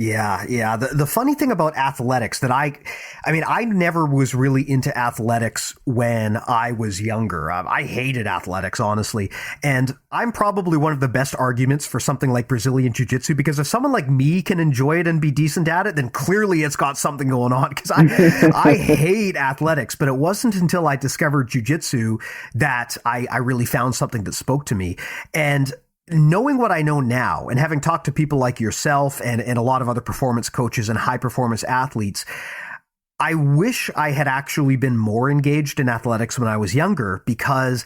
Yeah. The funny thing about athletics that I never was really into athletics when I was younger. I hated athletics, honestly. And I'm probably one of the best arguments for something like Brazilian Jiu-Jitsu, because if someone like me can enjoy it and be decent at it, then clearly it's got something going on, because I hate athletics. But it wasn't until I discovered Jiu-Jitsu that I really found something that spoke to me. And knowing what I know now and having talked to people like yourself and a lot of other performance coaches and high performance athletes, I wish I had actually been more engaged in athletics when I was younger, because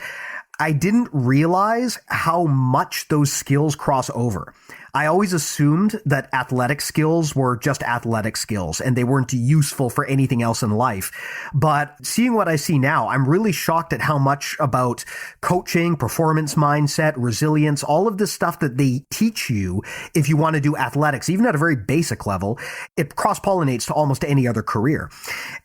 I didn't realize how much those skills cross over. I always assumed that athletic skills were just athletic skills and they weren't useful for anything else in life. But seeing what I see now, I'm really shocked at how much about coaching, performance mindset, resilience, all of this stuff that they teach you if you want to do athletics, even at a very basic level, it cross-pollinates to almost any other career.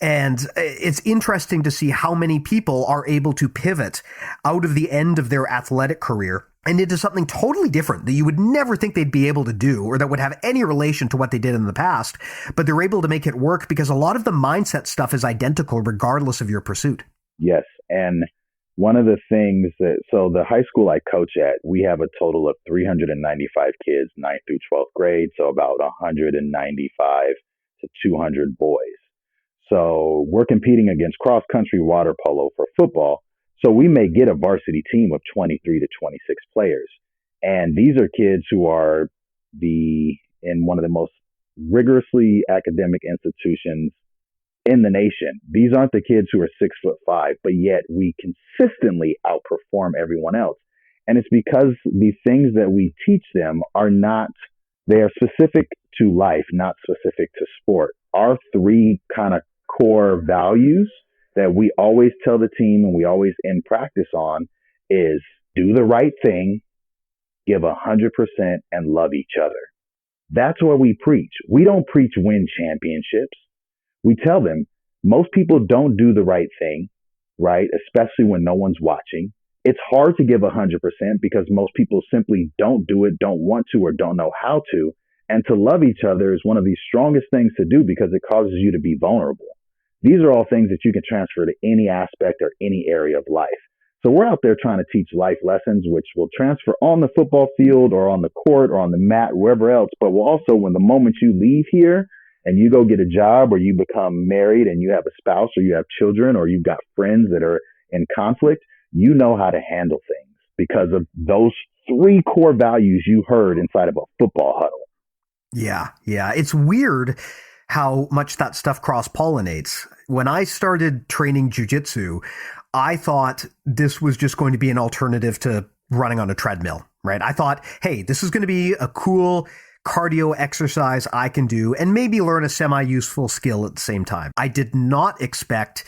And it's interesting to see how many people are able to pivot out of the end of their athletic career and into something totally different that you would never think they'd be able to do, or that would have any relation to what they did in the past, but they're able to make it work because a lot of the mindset stuff is identical regardless of your pursuit. Yes. And one of the things so the high school I coach at, we have a total of 395 kids, 9th through 12th grade. So about 195 to 200 boys. So we're competing against cross country water polo for football. So we may get a varsity team of 23 to 26 players. And these are kids who are in one of the most rigorously academic institutions in the nation. These aren't the kids who are 6'5", but yet we consistently outperform everyone else. And it's because the things that we teach them they are specific to life, not specific to sport. Our 3 kind of core values that we always tell the team and we always end practice on is do the right thing, give 100%, and love each other. That's what we preach. We don't preach win championships. We tell them most people don't do the right thing, right? Especially when no one's watching. It's hard to give 100% because most people simply don't do it, don't want to, or don't know how to. And to love each other is one of the strongest things to do because it causes you to be vulnerable. These are all things that you can transfer to any aspect or any area of life. So we're out there trying to teach life lessons, which will transfer on the football field or on the court or on the mat, wherever else. But will also, when the moment you leave here and you go get a job or you become married and you have a spouse or you have children or you've got friends that are in conflict, you know how to handle things because of those three core values you heard inside of a football huddle. Yeah. It's weird how much that stuff cross-pollinates. When I started training jiu-jitsu, I thought this was just going to be an alternative to running on a treadmill, right? I thought, hey, this is going to be a cool cardio exercise I can do and maybe learn a semi-useful skill at the same time. I did not expect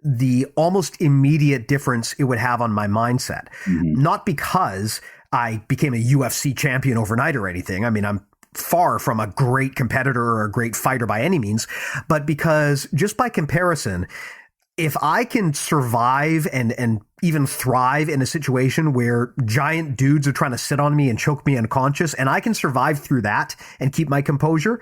the almost immediate difference it would have on my mindset. Mm-hmm. Not because I became a UFC champion overnight or anything. I mean, I'm far from a great competitor or a great fighter by any means, but because just by comparison, if I can survive and even thrive in a situation where giant dudes are trying to sit on me and choke me unconscious, and I can survive through that and keep my composure,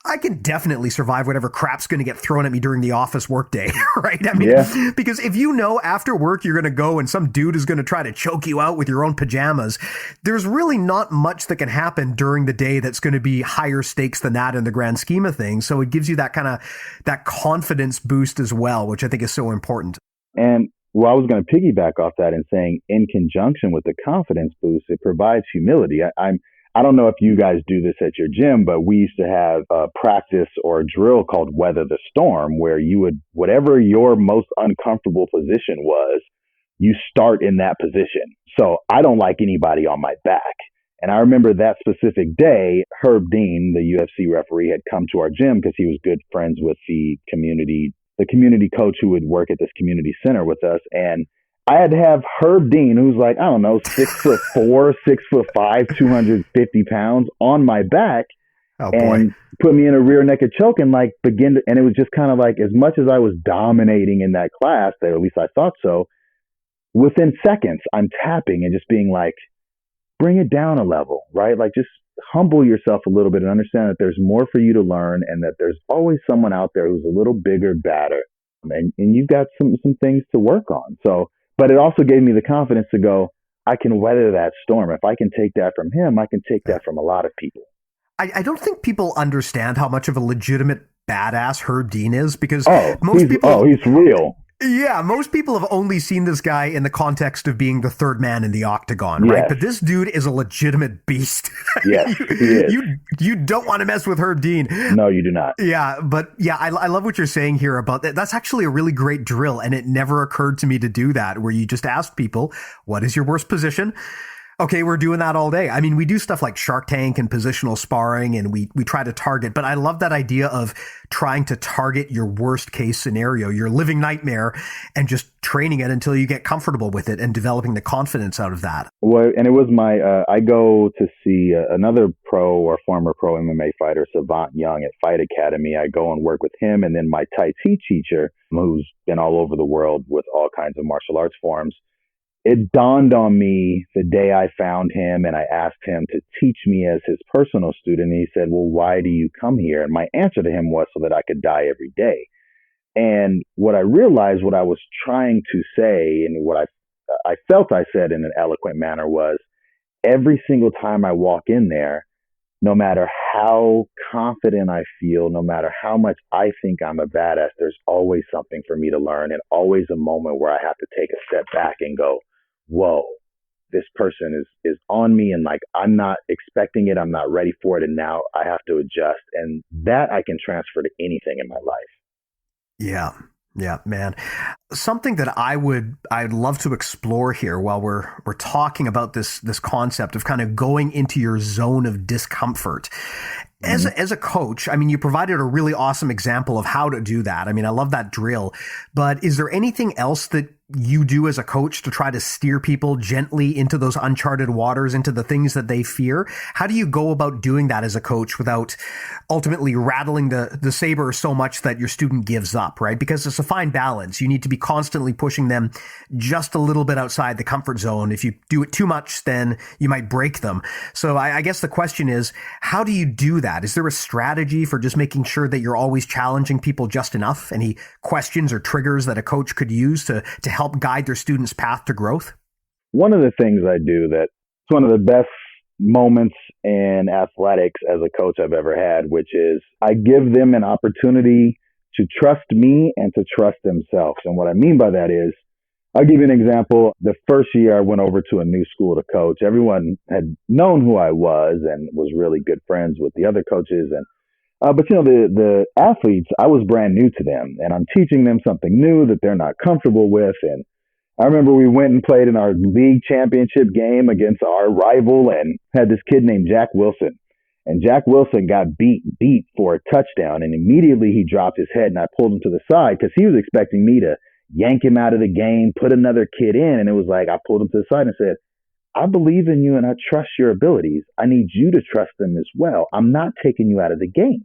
I can definitely survive whatever crap's going to get thrown at me during the office workday, right? I mean, because if you know after work you're going to go and some dude is going to try to choke you out with your own pajamas, there's really not much that can happen during the day that's going to be higher stakes than that in the grand scheme of things. So it gives you that kind of that confidence boost as well, which I think is so important. And well, I was going to piggyback off that and saying in conjunction with the confidence boost, it provides humility. I don't know if you guys do this at your gym, but we used to have a practice or a drill called Weather the Storm, where you would, whatever your most uncomfortable position was, you start in that position. So I don't like anybody on my back. And I remember that specific day, Herb Dean, the UFC referee, had come to our gym because he was good friends with the community coach who would work at this community center with us. And I had to have Herb Dean, who's like, I don't know, 6'4", 6'5", 250 pounds on my back and put me in a rear naked choke and like and it was just kind of like, as much as I was dominating in that class, or at least I thought so, within seconds, I'm tapping and just being like, bring it down a level, right? Like just humble yourself a little bit and understand that there's more for you to learn and that there's always someone out there who's a little bigger, badder. And you've got some things to work on. So, but it also gave me the confidence to go, I can weather that storm. If I can take that from him, I can take that from a lot of people. I don't think people understand how much of a legitimate badass Herb Dean is because he's real. Yeah, most people have only seen this guy in the context of being the third man in the octagon, right? Yes. But this dude is a legitimate beast. Yes, he is. You don't want to mess with Herb Dean. No, you do not. Yeah, but yeah, I love what you're saying here about that. That's actually a really great drill, and it never occurred to me to do that, where you just ask people, what is your worst position? Okay, we're doing that all day. I mean, we do stuff like Shark Tank and positional sparring, and we try to target, but I love that idea of trying to target your worst case scenario, your living nightmare, and just training it until you get comfortable with it and developing the confidence out of that. Well, and it was I go to see another pro or former pro MMA fighter, Savant Young at Fight Academy. I go and work with him, and then my Tai Chi teacher, who's been all over the world with all kinds of martial arts forms. It dawned on me the day I found him and I asked him to teach me as his personal student. And he said, well, why do you come here? And my answer to him was so that I could die every day. And what I realized, what I was trying to say and what I felt I said in an eloquent manner was every single time I walk in there, no matter how confident I feel, no matter how much I think I'm a badass, there's always something for me to learn and always a moment where I have to take a step back and go, whoa, this person is on me and like, I'm not expecting it. I'm not ready for it. And now I have to adjust. And that I can transfer to anything in my life. Yeah, man. Something that I'd love to explore here while we're talking about this concept of kind of going into your zone of discomfort. As a coach, I mean, you provided a really awesome example of how to do that. I mean, I love that drill, but is there anything else that you do as a coach to try to steer people gently into those uncharted waters, into the things that they fear? How do you go about doing that as a coach without ultimately rattling the saber so much that your student gives up, right? Because it's a fine balance. You need to be constantly pushing them just a little bit outside the comfort zone. If you do it too much, then you might break them. So I guess the question is, how do you do that? Is there a strategy for just making sure that you're always challenging people just enough? Any questions or triggers that a coach could use to help help guide their students' path to growth? One of the things I do that's one of the best moments in athletics as a coach I've ever had, which is I give them an opportunity to trust me and to trust themselves. And what I mean by that is, I'll give you an example. The first year I went over to a new school to coach, everyone had known who I was and was really good friends with the other coaches. And but the athletes, I was brand new to them, and I'm teaching them something new that they're not comfortable with. And I remember we went and played in our league championship game against our rival and had this kid named Jack Wilson. And Jack Wilson got beat for a touchdown, and immediately he dropped his head, and I pulled him to the side because he was expecting me to yank him out of the game, put another kid in. And it was like, I pulled him to the side and said, I believe in you and I trust your abilities. I need you to trust them as well. I'm not taking you out of the game.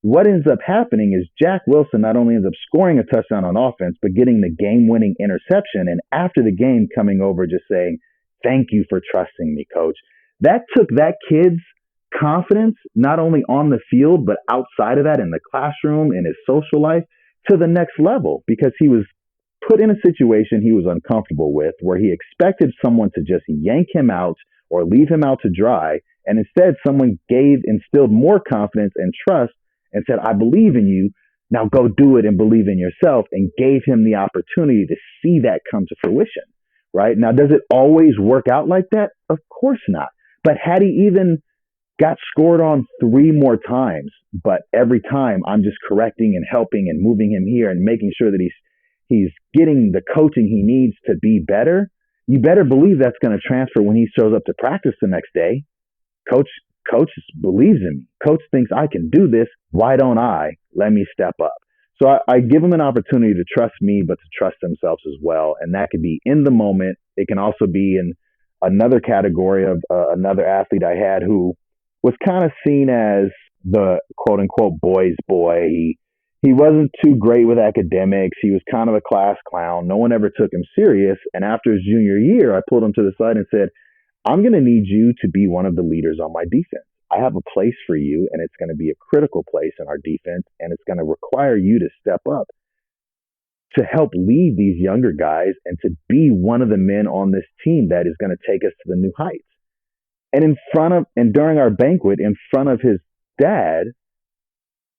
What ends up happening is Jack Wilson not only ends up scoring a touchdown on offense, but getting the game-winning interception. And after the game, coming over just saying, thank you for trusting me, coach. That took that kid's confidence, not only on the field, but outside of that in the classroom, in his social life, to the next level, because he was put in a situation he was uncomfortable with, where he expected someone to just yank him out or leave him out to dry. And instead, someone instilled more confidence and trust and said, I believe in you. Now go do it and believe in yourself, and gave him the opportunity to see that come to fruition. Right? Now, does it always work out like that? Of course not. But had he even got scored on 3 more times, but every time I'm just correcting and helping and moving him here and making sure that he's getting the coaching he needs to be better, you better believe that's going to transfer when he shows up to practice the next day. Coach believes in me. Coach thinks I can do this. Why don't I? Let me step up. So I give them an opportunity to trust me, but to trust themselves as well. And that could be in the moment. It can also be in another category of another athlete I had who was kind of seen as the quote unquote boy's boy. He wasn't too great with academics. He was kind of a class clown. No one ever took him serious. And after his junior year, I pulled him to the side and said, I'm going to need you to be one of the leaders on my defense. I have a place for you, and it's going to be a critical place in our defense, and it's going to require you to step up to help lead these younger guys and to be one of the men on this team that is going to take us to the new heights. And during our banquet, in front of his dad,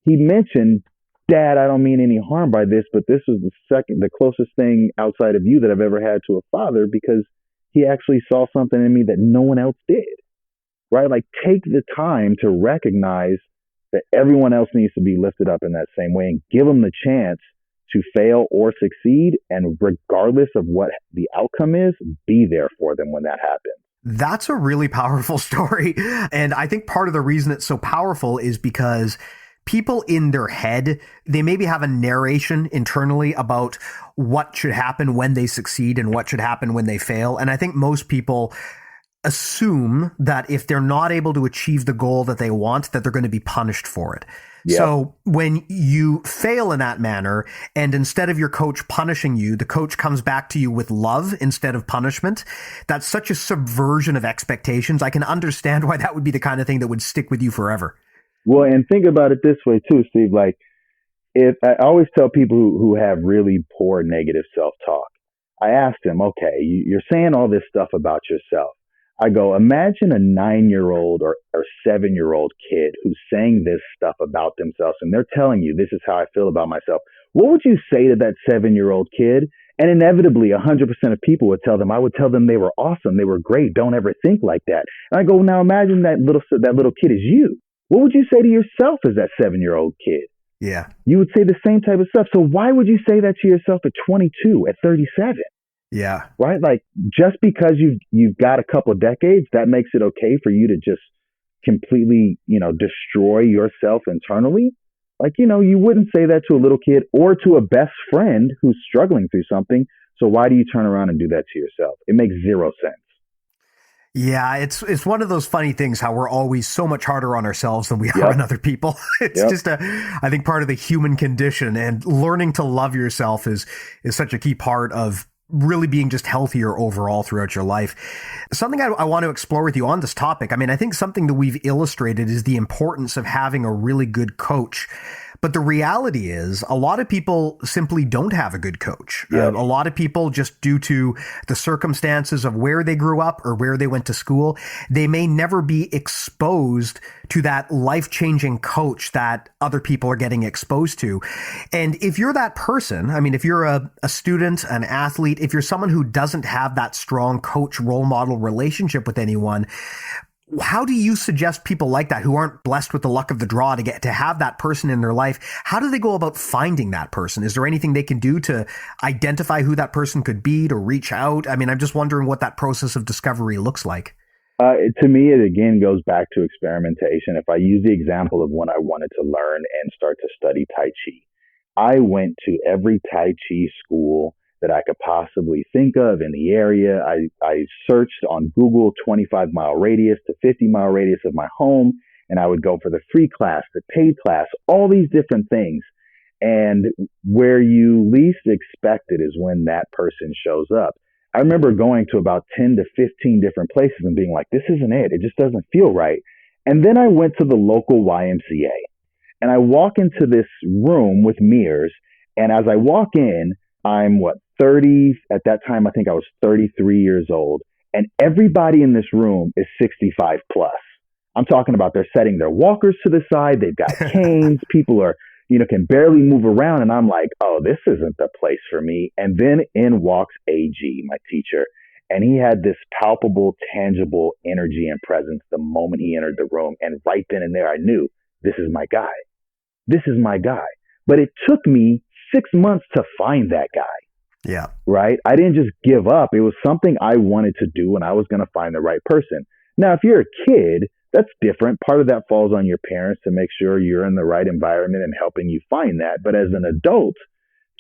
he mentioned, Dad, I don't mean any harm by this, but this was the closest thing outside of you that I've ever had to a father, because he actually saw something in me that no one else did. Right? Like, take the time to recognize that everyone else needs to be lifted up in that same way, and give them the chance to fail or succeed. And regardless of what the outcome is, be there for them when that happens. That's a really powerful story. And I think part of the reason it's so powerful is because people in their head, they maybe have a narration internally about what should happen when they succeed and what should happen when they fail. And I think most people assume that if they're not able to achieve the goal that they want, that they're going to be punished for it. Yep. So when you fail in that manner, and instead of your coach punishing you, the coach comes back to you with love instead of punishment, that's such a subversion of expectations. I can understand why that would be the kind of thing that would stick with you forever. Well, and think about it this way too, Steve. Like, if I always tell people who have really poor negative self-talk, I ask them, okay, you're saying all this stuff about yourself. I go, imagine a 9-year-old or 7-year-old kid who's saying this stuff about themselves, and they're telling you, this is how I feel about myself. What would you say to that 7-year-old kid? And inevitably, 100% of people would tell them, I would tell them they were awesome, they were great, don't ever think like that. And I go, now imagine that little kid is you. What would you say to yourself as that 7-year-old kid? Yeah. You would say the same type of stuff. So why would you say that to yourself at 22, at 37? Yeah. Right? Like, just because you've got a couple of decades, that makes it okay for you to just completely, destroy yourself internally. Like, you wouldn't say that to a little kid or to a best friend who's struggling through something. So why do you turn around and do that to yourself? It makes zero sense. Yeah, it's one of those funny things how we're always so much harder on ourselves than we are on other people. It's just I think part of the human condition, and learning to love yourself is such a key part of really being just healthier overall throughout your life. Something I want to explore with you on this topic. I mean, I think something that we've illustrated is the importance of having a really good coach. But the reality is a lot of people simply don't have a good coach. Yep. A lot of people, just due to the circumstances of where they grew up or where they went to school, they may never be exposed to that life-changing coach that other people are getting exposed to. And if you're that person, I mean, if you're a student, an athlete, if you're someone who doesn't have that strong coach role model relationship with anyone, how do you suggest people like that who aren't blessed with the luck of the draw to have that person in their life? How do they go about finding that person? Is there anything they can do to identify who that person could be, to reach out? I mean, I'm just wondering what that process of discovery looks like. To me, it again goes back to experimentation. If I use the example of when I wanted to learn and start to study Tai Chi, I went to every Tai Chi school that I could possibly think of in the area. I searched on Google 25-mile radius to 50-mile radius of my home, and I would go for the free class, the paid class, all these different things. And where you least expect it is when that person shows up. I remember going to about 10 to 15 different places and being like, this isn't it. It just doesn't feel right. And then I went to the local YMCA, and I walk into this room with mirrors. And as I walk in, I'm 30, at that time, I think I was 33 years old. And everybody in this room is 65 plus. I'm talking about they're setting their walkers to the side. They've got canes. People are, can barely move around. And I'm like, oh, this isn't the place for me. And then in walks AG, my teacher. And he had this palpable, tangible energy and presence the moment he entered the room. And right then and there, I knew this is my guy. This is my guy. But it took me 6 months to find that guy. Yeah. Right. I didn't just give up. It was something I wanted to do, and I was going to find the right person. Now, if you're a kid, that's different. Part of that falls on your parents to make sure you're in the right environment and helping you find that. But as an adult,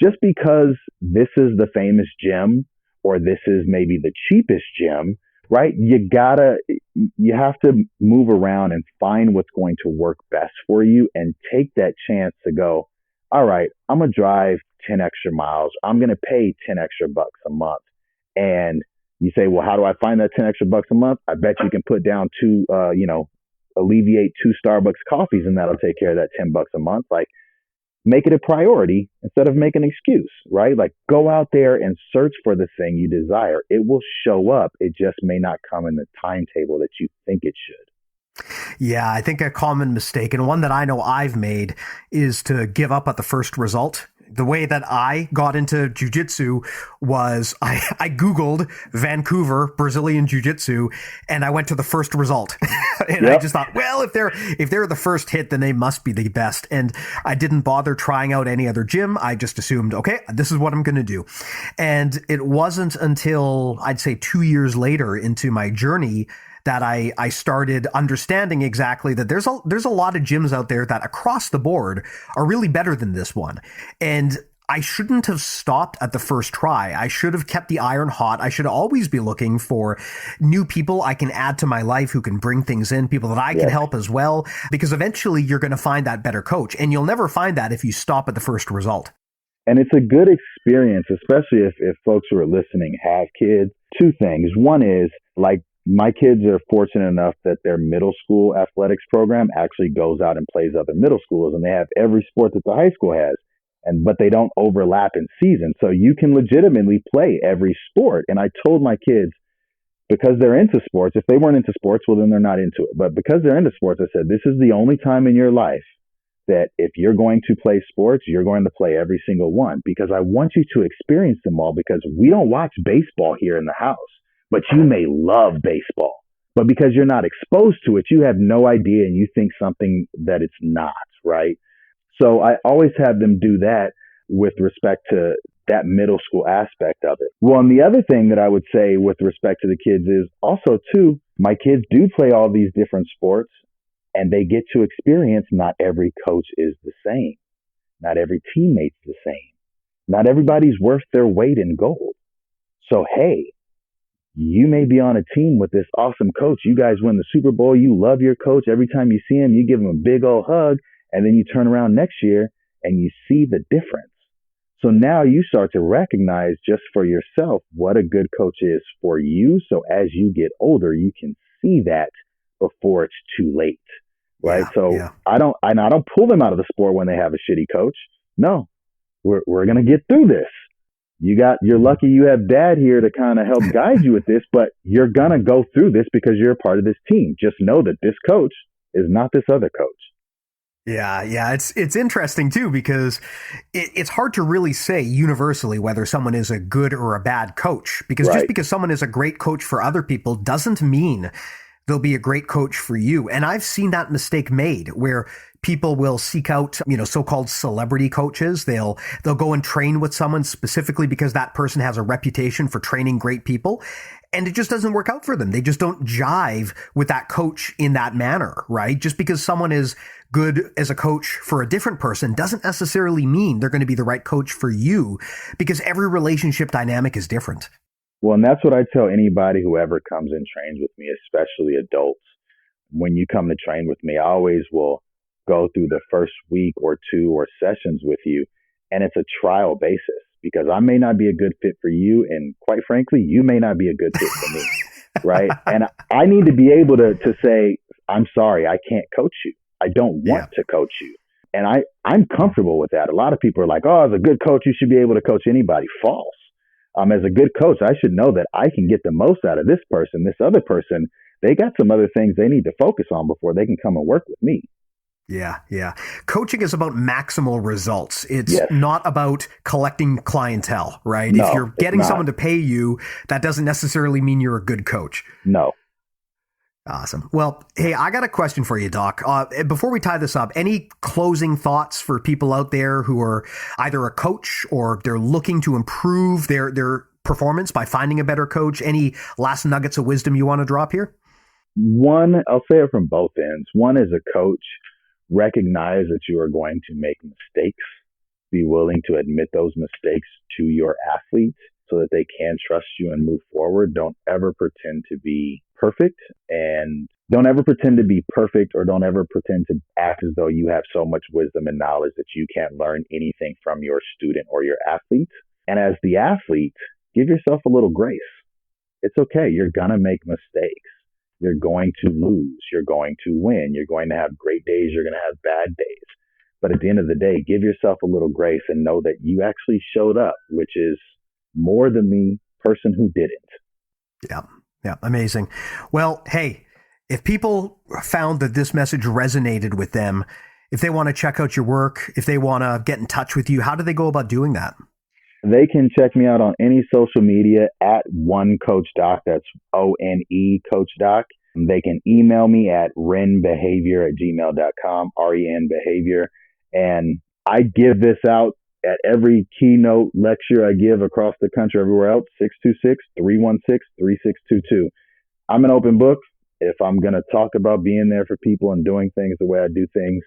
just because this is the famous gym or this is maybe the cheapest gym, right? You have to move around and find what's going to work best for you and take that chance to go, all right, I'm going to drive 10 extra miles. I'm going to pay 10 extra bucks a month. And you say, well, how do I find that 10 extra bucks a month? I bet you can put down alleviate 2 Starbucks coffees, and that'll take care of that 10 bucks a month. Like, make it a priority instead of making an excuse, right? Like, go out there and search for the thing you desire. It will show up. It just may not come in the timetable that you think it should. Yeah, I think a common mistake, and one that I know I've made, is to give up at the first result. The way that I got into jiu-jitsu was I Googled Vancouver Brazilian jiu-jitsu, and I went to the first result. And I just thought, well, if they're the first hit, then they must be the best. And I didn't bother trying out any other gym. I just assumed, okay, this is what I'm going to do. And it wasn't until I'd say 2 years later into my journey that I started understanding exactly that there's a lot of gyms out there that across the board are really better than this one. And I shouldn't have stopped at the first try. I should have kept the iron hot. I should always be looking for new people I can add to my life who can bring things in, people that I can help as well, because eventually you're going to find that better coach. And you'll never find that if you stop at the first result. And it's a good experience, especially if folks who are listening have kids. 2 things. One is, like, my kids are fortunate enough that their middle school athletics program actually goes out and plays other middle schools, and they have every sport that the high school has, but they don't overlap in season. So you can legitimately play every sport. And I told my kids, because they're into sports, if they weren't into sports, well, then they're not into it. But because they're into sports, I said, this is the only time in your life that if you're going to play sports, you're going to play every single one, because I want you to experience them all, because we don't watch baseball here in the house. But you may love baseball, but because you're not exposed to it, you have no idea, and you think something that it's not, right? So I always have them do that with respect to that middle school aspect of it. Well, and the other thing that I would say with respect to the kids is also, too, my kids do play all these different sports, and they get to experience not every coach is the same. Not every teammate's the same. Not everybody's worth their weight in gold. So, hey, you may be on a team with this awesome coach. You guys win the Super Bowl. You love your coach. Every time you see him, you give him a big old hug. And then you turn around next year and you see the difference. So now you start to recognize just for yourself what a good coach is for you. So as you get older, you can see that before it's too late. Right. Yeah, So yeah. I don't pull them out of the sport when they have a shitty coach. No, we're going to get through this. You're lucky you have dad here to kind of help guide you with this, but you're going to go through this because you're a part of this team. Just know that this coach is not this other coach. Yeah. It's interesting too, because it's hard to really say universally whether someone is a good or a bad coach, because just because someone is a great coach for other people doesn't mean they'll be a great coach for you. And I've seen that mistake made where people will seek out, so-called celebrity coaches. They'll go and train with someone specifically because that person has a reputation for training great people. And it just doesn't work out for them. They just don't jive with that coach in that manner, right? Just because someone is good as a coach for a different person doesn't necessarily mean they're going to be the right coach for you, because every relationship dynamic is different. Well, and that's what I tell anybody who ever comes and trains with me, especially adults. When you come to train with me, I always will go through the first week or two or sessions with you, and it's a trial basis, because I may not be a good fit for you, and quite frankly, you may not be a good fit for me, right? And I need to be able to say, I'm sorry, I can't coach you. I don't want to coach you. And I'm comfortable with that. A lot of people are like, oh, as a good coach, you should be able to coach anybody. False. As a good coach, I should know that I can get the most out of this person. This other person, they got some other things they need to focus on before they can come and work with me. Yeah. Coaching is about maximal results. It's not about collecting clientele, right? No, if you're getting someone to pay you, that doesn't necessarily mean you're a good coach. No. Awesome. Well, hey, I got a question for you, Doc. Before we tie this up, any closing thoughts for people out there who are either a coach or they're looking to improve their performance by finding a better coach? Any last nuggets of wisdom you want to drop here? One, I'll say it from both ends. One, as a coach, recognize that you are going to make mistakes. Be willing to admit those mistakes to your athletes so that they can trust you and move forward. Don't ever pretend to be perfect, and don't ever pretend to be perfect, or don't ever pretend to act as though you have so much wisdom and knowledge that you can't learn anything from your student or your athlete. And as the athlete, give yourself a little grace. It's okay. You're going to make mistakes. You're going to lose. You're going to win. You're going to have great days. You're going to have bad days. But at the end of the day, give yourself a little grace and know that you actually showed up, which is more than the person who didn't. Yeah. Amazing. Well, hey, if people found that this message resonated with them, if they want to check out your work, if they want to get in touch with you, how do they go about doing that? They can check me out on any social media at OneCoachDoc. That's ONE Coach Doc. They can email me at renbehavior@gmail.com, REN Behavior. And I give this out at every keynote lecture I give across the country, everywhere else, 626-316-3622. I'm an open book. If I'm going to talk about being there for people and doing things the way I do things,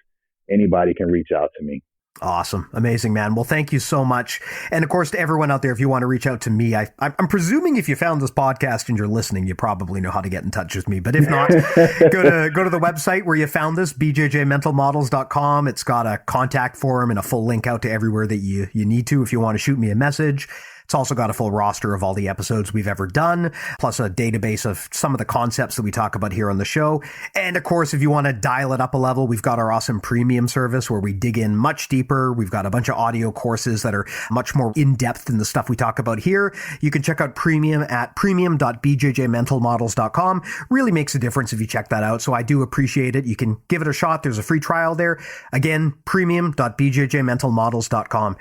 anybody can reach out to me. Awesome. Amazing, man. Well, thank you so much. And of course, to everyone out there, if you want to reach out to me, I'm presuming if you found this podcast and you're listening, you probably know how to get in touch with me. But if not, go to the website where you found this, bjjmentalmodels.com. It's got a contact form and a full link out to everywhere that you need to if you want to shoot me a message. It's also got a full roster of all the episodes we've ever done, plus a database of some of the concepts that we talk about here on the show. And of course, if you want to dial it up a level, we've got our awesome premium service where we dig in much deeper. We've got a bunch of audio courses that are much more in-depth than the stuff we talk about here. You can check out premium at premium.bjjmentalmodels.com. Really makes a difference if you check that out. So I do appreciate it. You can give it a shot. There's a free trial there. Again, premium.bjjmentalmodels.com.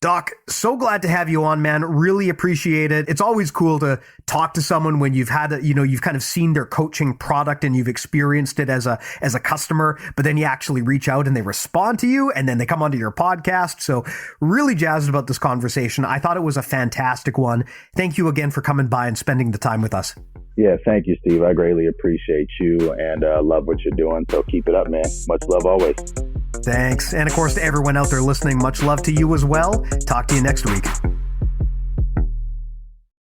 Doc, so glad to have you on, man. Really appreciate it. It's always cool to talk to someone when you've had, you've kind of seen their coaching product and you've experienced it as a customer, but then you actually reach out and they respond to you and then they come onto your podcast. So really jazzed about this conversation. I thought it was a fantastic one. Thank you again for coming by and spending the time with us. Yeah, thank you, Steve. I greatly appreciate you and love what you're doing. So keep it up, man. Much love always. Thanks. And of course, to everyone out there listening, much love to you as well. Talk to you next week.